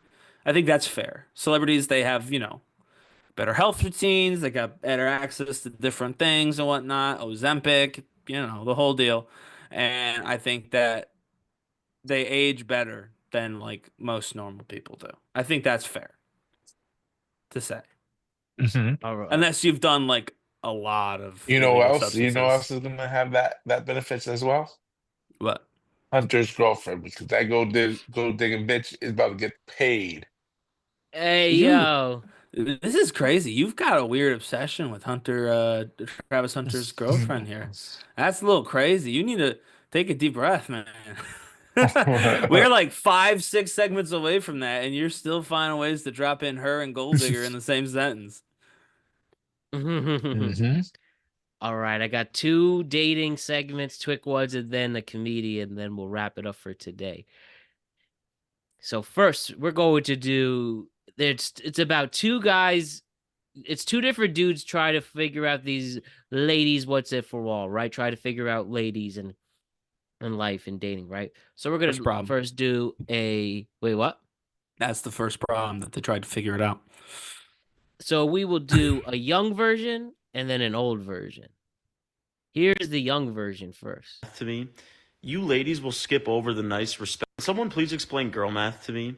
I think that's fair. Celebrities, they have, better health routines. They got better access to different things and whatnot. Ozempic, the whole deal. And I think that they age better than like most normal people do. I think that's fair to say. Mm-hmm. All right. Unless you've done like a lot of You know what illegal else? You know what else substances. is gonna have that benefits as well? What? Hunter's girlfriend, because that gold digging bitch is about to get paid. Hey, Dude. yo. This is crazy. You've got a weird obsession with Travis Hunter's girlfriend here. That's a little crazy. You need to take a deep breath, man. We're like 5-6 segments away from that, and you're still finding ways to drop in her and Gold Digger in the same sentence. Mm-hmm. All right, I got 2 dating segments, quick ones, and then a comedian, then we'll wrap it up for today. So first, we're going to do it's about 2 guys. It's 2 different dudes try to figure out these ladies what's it for all, right? Try to figure out ladies and life and dating, right? So we're First gonna problem. first do a wait, what? That's the first problem, that they tried to figure it out. So we will do a young version and then an old version. Here's the young version first. To me, you ladies will skip over the nice respect. Someone please explain girl math to me.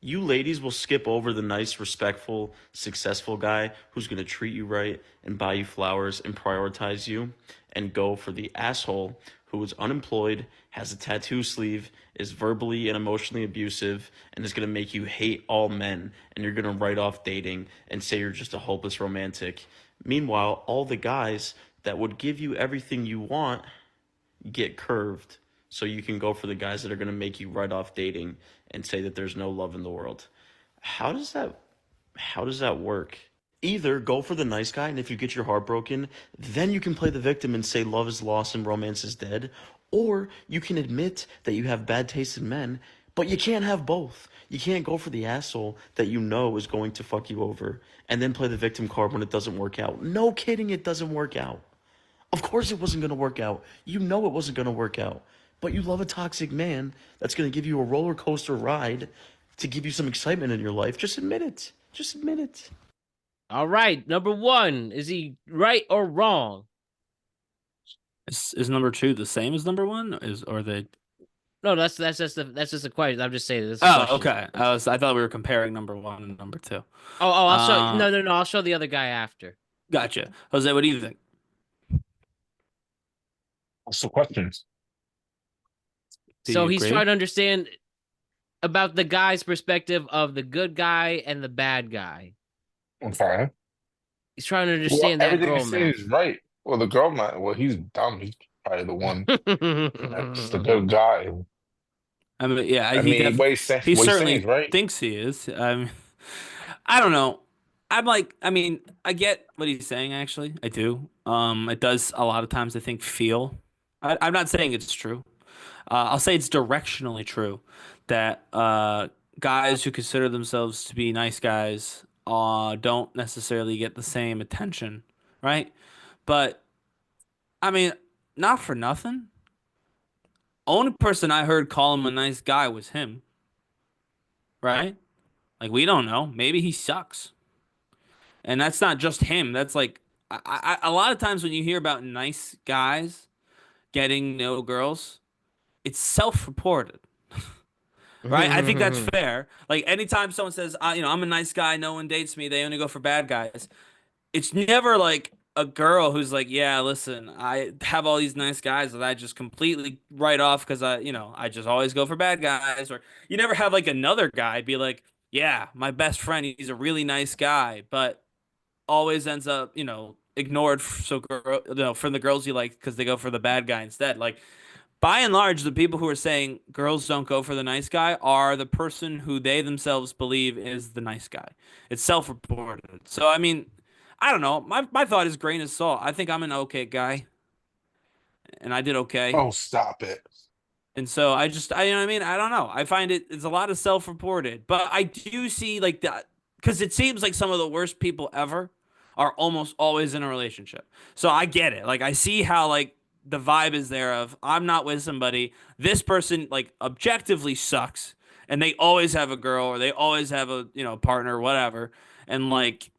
You ladies will skip over the nice, respectful, successful guy who's going to treat you right and buy you flowers and prioritize you, and go for the asshole who is unemployed, has a tattoo sleeve, is verbally and emotionally abusive, and is going to make you hate all men, and you're going to write off dating and say you're just a hopeless romantic. Meanwhile, all the guys that would give you everything you want get curved, so you can go for the guys that are going to make you write off dating and say that there's no love in the world. How does that work? Either go for the nice guy, and if you get your heart broken, then you can play the victim and say love is lost and romance is dead, or you can admit that you have bad taste in men, but you can't have both. You can't go for the asshole that you know is going to fuck you over and then play the victim card when it doesn't work out. No kidding, it doesn't work out. Of course it wasn't going to work out. You know it wasn't going to work out. But you love a toxic man that's going to give you a roller coaster ride to give you some excitement in your life. Just admit it. Just admit it. All right, number 1, is he right or wrong? Is number 2 the same as number 1? Or they? No, that's just a question. I'm just saying this. Oh, okay. I thought we were comparing number 1 and number 2. I'll show. No. I'll show the other guy after. Gotcha. Jose, what do you think? What's the questions? So he's trying to understand about the guy's perspective of the good guy and the bad guy. Okay. He's trying to understand that everything girl he's saying man. is right. Well, the girl man, well, he's dumb. He's probably the one that's the good guy. I mean, yeah, I mean, what he's he saying certainly is right. thinks he is. I don't know. I get what he's saying, actually. I do. It does a lot of times, I think, feel. I'm not saying it's true. I'll say it's directionally true that guys who consider themselves to be nice guys don't necessarily get the same attention, right? But, I mean, not for nothing. Only person I heard call him a nice guy was him, right? Like, we don't know. Maybe he sucks. And that's not just him. That's like, a lot of times when you hear about nice guys getting no girls, it's self-reported, right? I think that's fair. Like, anytime someone says, I'm a nice guy, no one dates me, they only go for bad guys. It's never like a girl who's like, yeah, listen, I have all these nice guys that I just completely write off because I just always go for bad guys. Or you never have like another guy be like, yeah, my best friend, he's a really nice guy, but always ends up, ignored from the girls you like because they go for the bad guy instead. Like, by and large, the people who are saying girls don't go for the nice guy are the person who they themselves believe is the nice guy. It's self-reported. So, I mean, I don't know. My thought is grain of salt. I think I'm an okay guy, and I did okay. Oh, stop it. And so you know what I mean? I don't know. I find it's a lot of self-reported, but I do see like that because it seems like some of the worst people ever are almost always in a relationship. So I get it. Like, I see how like the vibe is there of I'm not with somebody. This person like objectively sucks, and they always have a girl or they always have a partner or whatever. And like,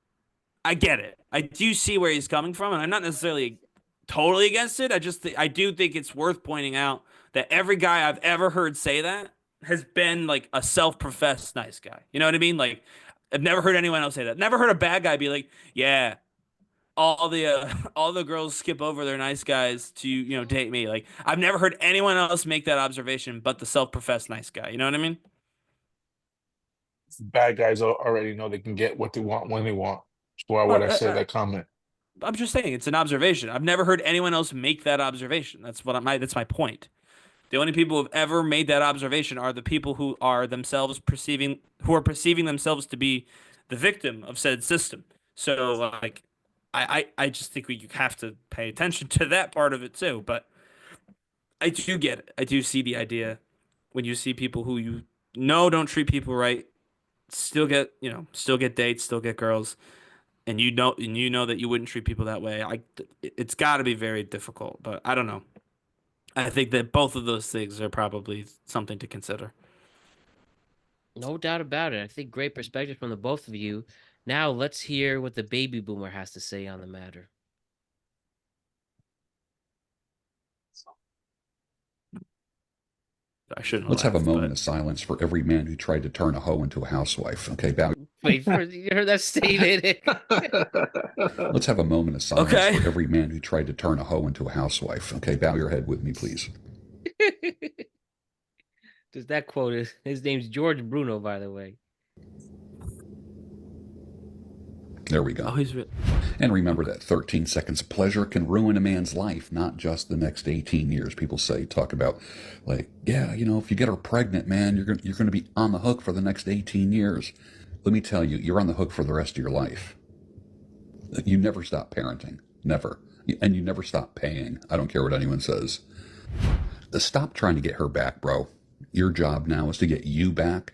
I get it. I do see where he's coming from, and I'm not necessarily totally against it. I do think it's worth pointing out that every guy I've ever heard say that has been like a self-professed nice guy. You know what I mean? Like, I've never heard anyone else say that. Never heard a bad guy be like, yeah, all the girls skip over their nice guys to date me. Like, I've never heard anyone else make that observation but the self-professed nice guy. You know what I mean? Bad guys already know they can get what they want when they want. That's why would I say that comment? I'm just saying it's an observation. I've never heard anyone else make that observation. That's my point. The only people who've ever made that observation are the people who are perceiving themselves to be the victim of said system. So like, I just think you have to pay attention to that part of it too. But I do get it. I do see the idea when you see people who you know don't treat people right, still get, still get dates, still get girls, and you know that you wouldn't treat people that way. It's got to be very difficult, but I don't know. I think that both of those things are probably something to consider. No doubt about it. I think great perspective from the both of you. Now let's hear what the baby boomer has to say on the matter. I shouldn't. Let's have a moment of silence for every man who tried to turn a hoe into a housewife. Okay, bow. Wait, you heard that statement? Let's have a moment of silence for every man who tried to turn a hoe into a housewife. Okay, bow your head with me, please. Does that quote is his name's George Bruno, by the way. There we go. Oh, and remember that 13 seconds of pleasure can ruin a man's life, not just the next 18 years. People talk about, like, yeah, if you get her pregnant, man, you're going to be on the hook for the next 18 years. Let me tell you, you're on the hook for the rest of your life. You never stop parenting. Never. And you never stop paying. I don't care what anyone says. Stop trying to get her back, bro. Your job now is to get you back.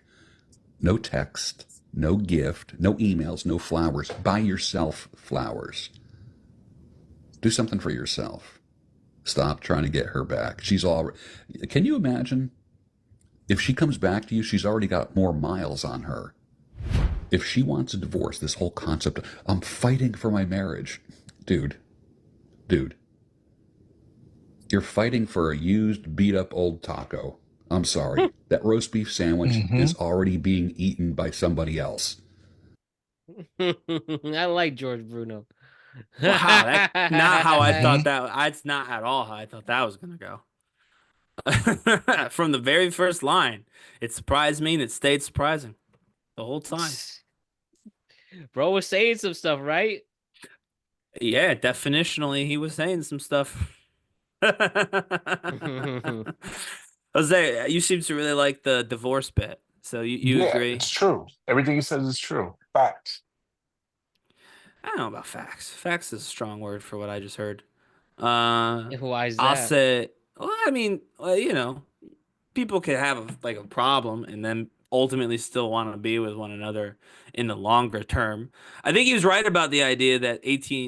No text. No gift, no emails, no flowers. Buy yourself flowers. Do something for yourself. Stop trying to get her back. Can you imagine? If she comes back to you, she's already got more miles on her. If she wants a divorce, this whole concept of, I'm fighting for my marriage. Dude. You're fighting for a used, beat-up old taco. I'm sorry. That roast beef sandwich is already being eaten by somebody else. I like George Bruno. Wow, that's not how I thought that. That's not at all how I thought that was gonna go. From the very first line, it surprised me and it stayed surprising the whole time. Bro was saying some stuff, right? Yeah, definitionally, he was saying some stuff. Jose, you seem to really like the divorce bit. So you agree? It's true. Everything he says is true. Facts. I don't know about facts. Facts is a strong word for what I just heard. Why is that? I'll say, well, I mean, people can have a problem and then ultimately still want to be with one another in the longer term. I think he was right about the idea that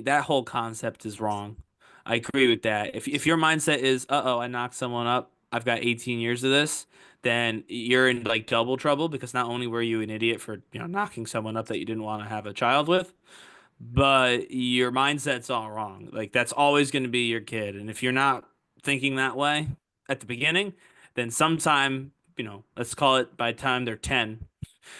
that whole concept is wrong. I agree with that. If your mindset is, I knocked someone up, I've got 18 years of this, then you're in double trouble, because not only were you an idiot for knocking someone up that you didn't want to have a child with, but your mindset's all wrong. That's always going to be your kid, and if you're not thinking that way at the beginning, then sometime, let's call it by the time they're 10,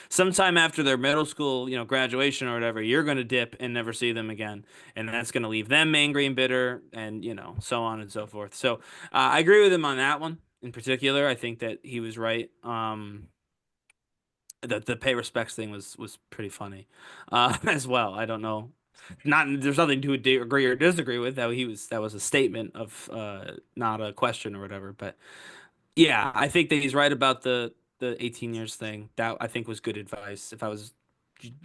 sometime after their middle school, graduation or whatever, you're going to dip and never see them again. And that's going to leave them angry and bitter and, so on and so forth. So I agree with him on that one in particular. I think that he was right. The pay respects thing was pretty funny as well. I don't know. There's nothing to agree or disagree with. That was a statement of not a question or whatever. But yeah, I think that he's right about the 18 years thing. That I think was good advice. If I was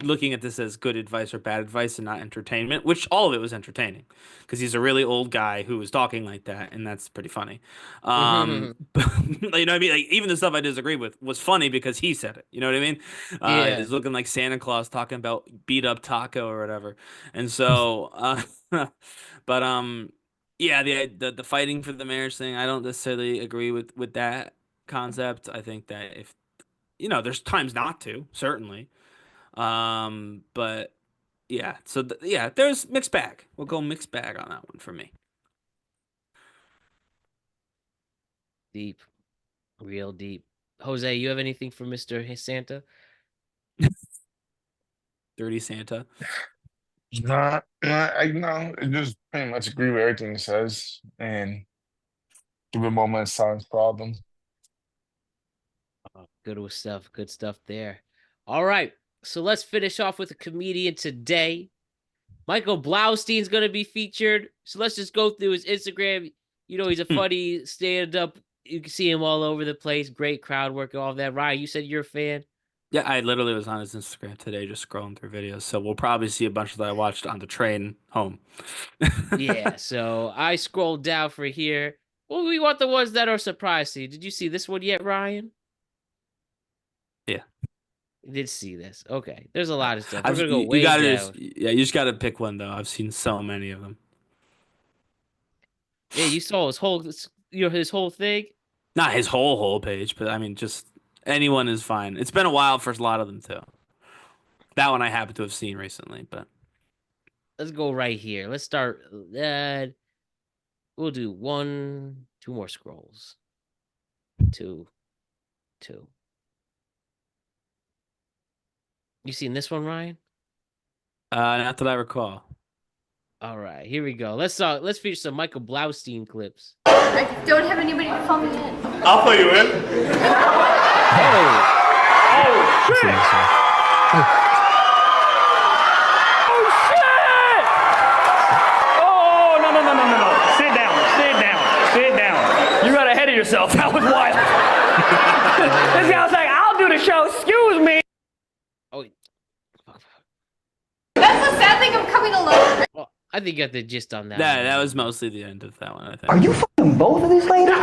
looking at this as good advice or bad advice and not entertainment, which all of it was entertaining, because he's a really old guy who was talking like that, and that's pretty funny. But, you know what I mean? Even the stuff I disagree with was funny because he said it. You know what I mean? Yeah. He's looking like Santa Claus talking about beat up taco or whatever. And so, but yeah, the fighting for the marriage thing, I don't necessarily agree with that concept. I think that if there's times not to, certainly. But yeah, so there's mixed bag. We'll go mixed bag on that one for me. Deep, real deep. Jose, you have anything for Mr. Santa? Dirty Santa. I just pretty much agree with everything he says and give a moment of silence problem. Good stuff there. All right, so let's finish off with a comedian today. Michael Blaustein's going to be featured. So let's just go through his Instagram. He's a funny stand-up. You can see him all over the place. Great crowd work, all of that. Ryan, you said you're a fan? Yeah, I literally was on his Instagram today just scrolling through videos. So we'll probably see a bunch that I watched on the train home. Yeah, so I scrolled down for here. Well, we want the ones that are surprising. Did you see this one yet, Ryan? Yeah. You did see this. Okay. There's a lot of stuff. We're I've, gonna go you way gotta down. you just gotta pick one though. I've seen so many of them. Yeah, you saw his whole his whole thing? Not his whole page, but I mean just anyone is fine. It's been a while for a lot of them too. That one I happen to have seen recently, but Let's go right here. Let's start. We'll do 2 more scrolls. 2. You seen this one, Ryan? not that I recall. All right, here we go. Let's feature some Michael Blaustein clips. I don't have anybody to call me in. I'll play you in. Oh shit! Oh no! Sit down. You got ahead of yourself. That was wild. This guy was like, "I'll do the show. Excuse me." Oh, That's the sad thing of coming alone. well, I think you got the gist on that. That was mostly the end of that one, I think. Are you fucking both of these ladies?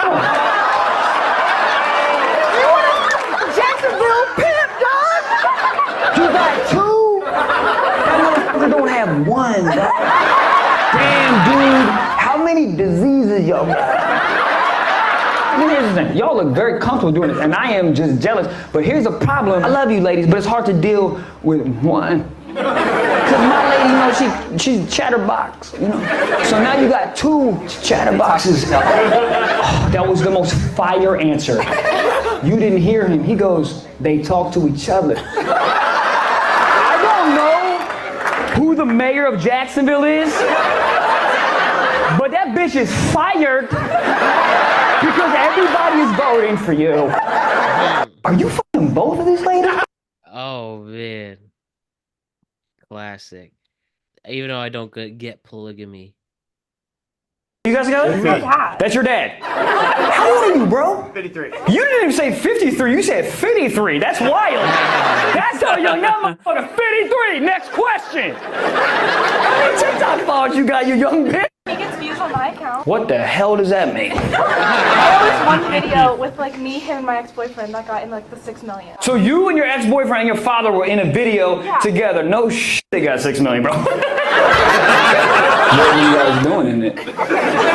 Jacksonville pimp, dog. You got two? That motherfucker don't have one, bro. Damn, dude. How many diseases y'all got? I mean, here's the thing. Y'all look very comfortable doing this, and I am just jealous. But here's the problem. I love you ladies, but it's hard to deal with one. Because my lady, you know, she's chatterbox, you know. So now you got two chatterboxes. Oh, that was the most fire answer. You didn't hear him. He goes, they talk to each other. I don't know who the mayor of Jacksonville is, but that bitch is fired because everybody is voting for you. Are you fucking both of these ladies? Oh man, classic. Even though I don't get polygamy. You guys got it? That's your dad. How old are you, bro? 53. You didn't even say 53, you said 53. That's wild. That's how young that motherfucker. 53. Next question. How many TikTok followers you got, you young bitch? He gets views on my account. What the hell does that mean? There was one video with like me, him, and my ex-boyfriend that got in like the 6 million. So you and your ex-boyfriend and your father were in a video Yeah. together. No they got 6 million, bro. What were you guys doing in it? There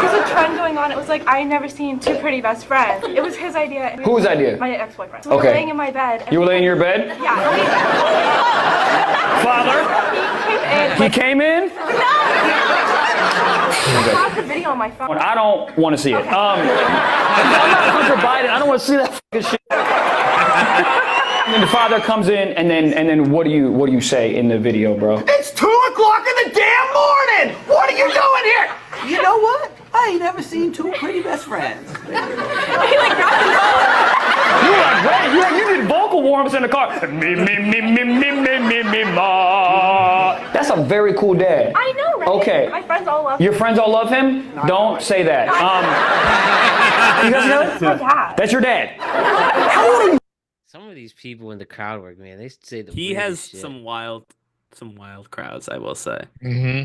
was a trend going on. It was like, I never seen two pretty best friends. It was his idea. Whose idea? My ex-boyfriend. We were Okay. laying in my bed. And You were laying in your bed? Yeah. Father? He came in? I have the video on my phone. I don't want to see it. I'm not Hunter Biden. I don't want to see that fucking shit. And then the father comes in, and then what do you say in the video, bro? It's 2 o'clock in the damn morning. What are you doing here? You know what? I ain't never seen two pretty best friends. He like grabbed his phone. You were like, wait, you did vocal warm-ups in the car. Me, ma. That's a very cool dad. I know, right? Okay. My friends all love him. Your friends all love him? Don't say that. You guys know it? My dad. That's your dad. How old are you? Some of these people in the crowd work, man, they say the He has weirdest shit. some wild crowds, I will say. Mm-hmm.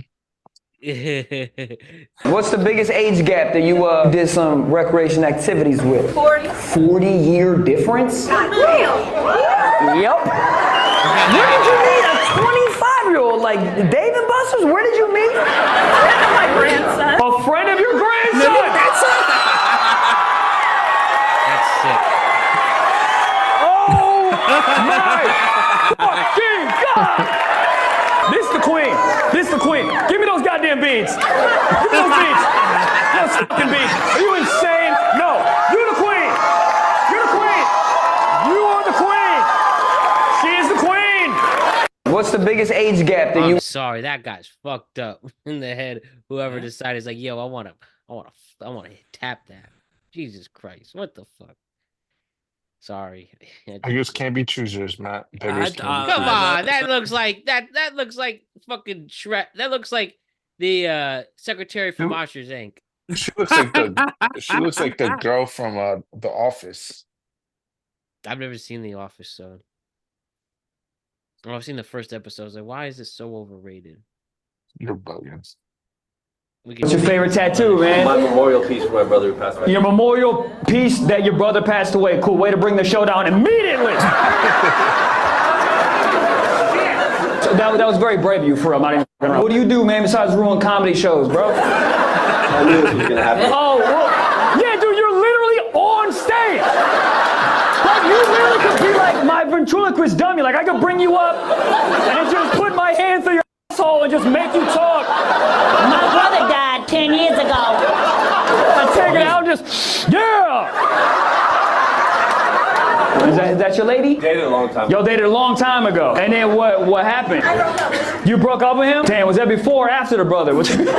What's the biggest age gap that you did some recreation activities with? 40. 40-year difference? God damn. Yep. Where did you meet a 25-year-old? Like Dave and Buster's? Where did you meet? My grandson. A friend of your grandson? That's sick. Oh my fucking God! This is the queen. Give me those goddamn beads. Give me those beads. Those fucking beads. Are you insane? No. You're the queen. You're the queen. You are the queen. She is the queen. What's the biggest age gap that I'm you? sorry, that guy's fucked up in the head. Whoever decided is like, yo, I wanna tap that. Jesus Christ, what the fuck? Sorry. Beggars can't be choosers, Matt. Beggars can't be Come choosers. on, that looks like that looks like fucking Shrek. That looks like the secretary from Monsters Inc. She looks like the girl from The Office. I've never seen The Office, so Oh, I've seen the first episode. I was like, why is this so overrated? You're bugging. What's your favorite tattoo, man? My memorial piece for my brother who passed away. Your memorial piece that your brother passed away. Cool way to bring the show down immediately. That was very brave of you, for real. I'm not even gonna. What do you do, man, besides ruin comedy shows, bro? I knew this was gonna happen. Oh, well, yeah, dude, you're literally on stage. Like, you literally could be like my ventriloquist dummy. Like, I could bring you up and just put my hand through your asshole and just make you talk. My brother died 10 years ago. I take it out and just, yeah. Is that your lady? Dated a long time. Y'all dated a long time ago. And then what happened? I broke up with him. You broke up with him? Damn, was that before or after the brother? Why'd you break up?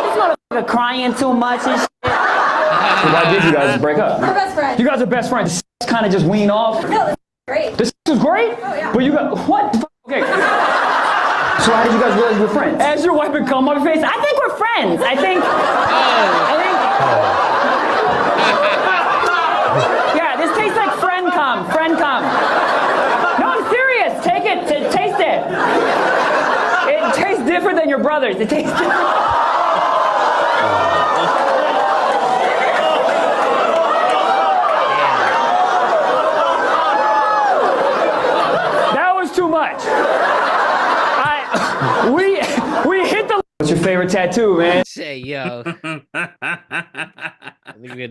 This motherfucker crying too much and shit. Why did you guys break up? We're best friends. You guys are best friends. This kind of just wean off. No, this is great. This is great? Oh, yeah. But you got, what? Okay. So how did you guys realize you were friends? As your wife would come on your face, I think we're friends. Yeah, this tastes like friend cum. No, I'm serious. Take it. Taste it. it tastes different than your brother's. It tastes different. That was too much. We hit the. What's your favorite tattoo, man? Say, yo.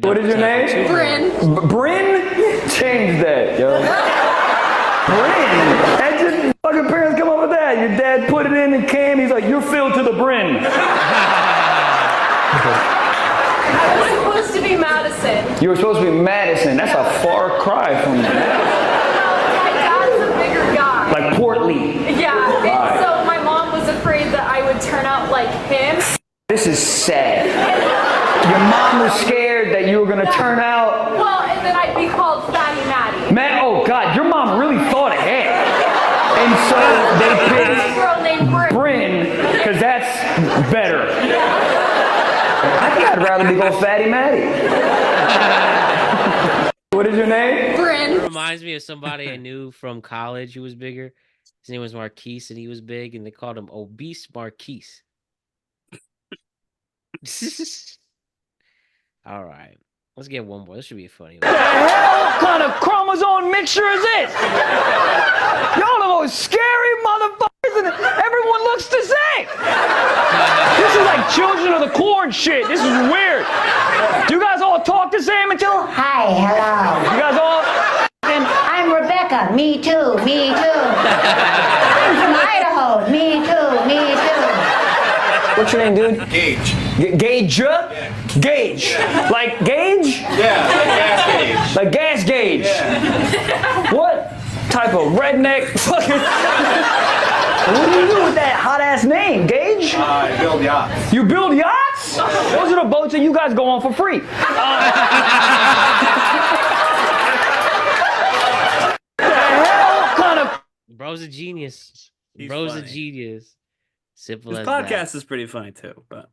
What is your name? Bryn. Bryn? Change that, yo. Bryn? And just fucking parents come up with that. Your dad put it in and came. He's like, you're filled to the brim. I was supposed to be Madison. You were supposed to be Madison. That's a far cry from me. My dad's a bigger guy. Like Portly. Yeah, and so my mom was afraid that I would turn out like him. This is sad. Your mom was scared that you were gonna turn out. Well, and then I'd be called Fatty Maddie. Man, oh God, your mom really thought ahead. And so they A picked girl named Bryn. Bryn, because that's better. I think I'd rather be called Fatty Matty. What is your name? Bryn. It reminds me of somebody I knew from college who was bigger. His name was Marquise, and he was big, and they called him Obese Marquise. All right. Let's get one more. This should be a funny one. What the hell kind of chromosome mixture is this? Y'all the most scary motherfuckers, and everyone looks the same. This is like Children of the Corn shit. This is weird. You guys all talk the same until. Hi, hello. You guys all. I'm Rebecca. Me too. I'm from Idaho. Me too. What's your name, dude? Gage. Gauge? Yeah. Gauge. Like gauge? Yeah, gas gauge. Like gas gauge. Yeah. What type of redneck fucking. What do you do with that hot ass name, Gauge? I build yachts. You build yachts? Those are the boats that you guys go on for free. The hell kind of. Bro's a genius. He's Bro's a funny. genius. Simple This as podcast that. is pretty funny too, but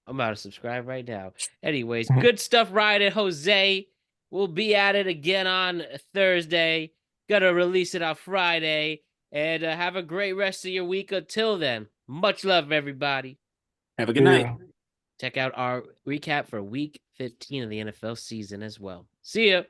I'm about to subscribe right now. Anyways, good stuff, Ryan and Jose. We'll be at it again on Thursday. Gonna release it on Friday. And have a great rest of your week. Until then, much love, everybody. have a good night. Check out our recap for week 15 of the NFL season as well. See ya.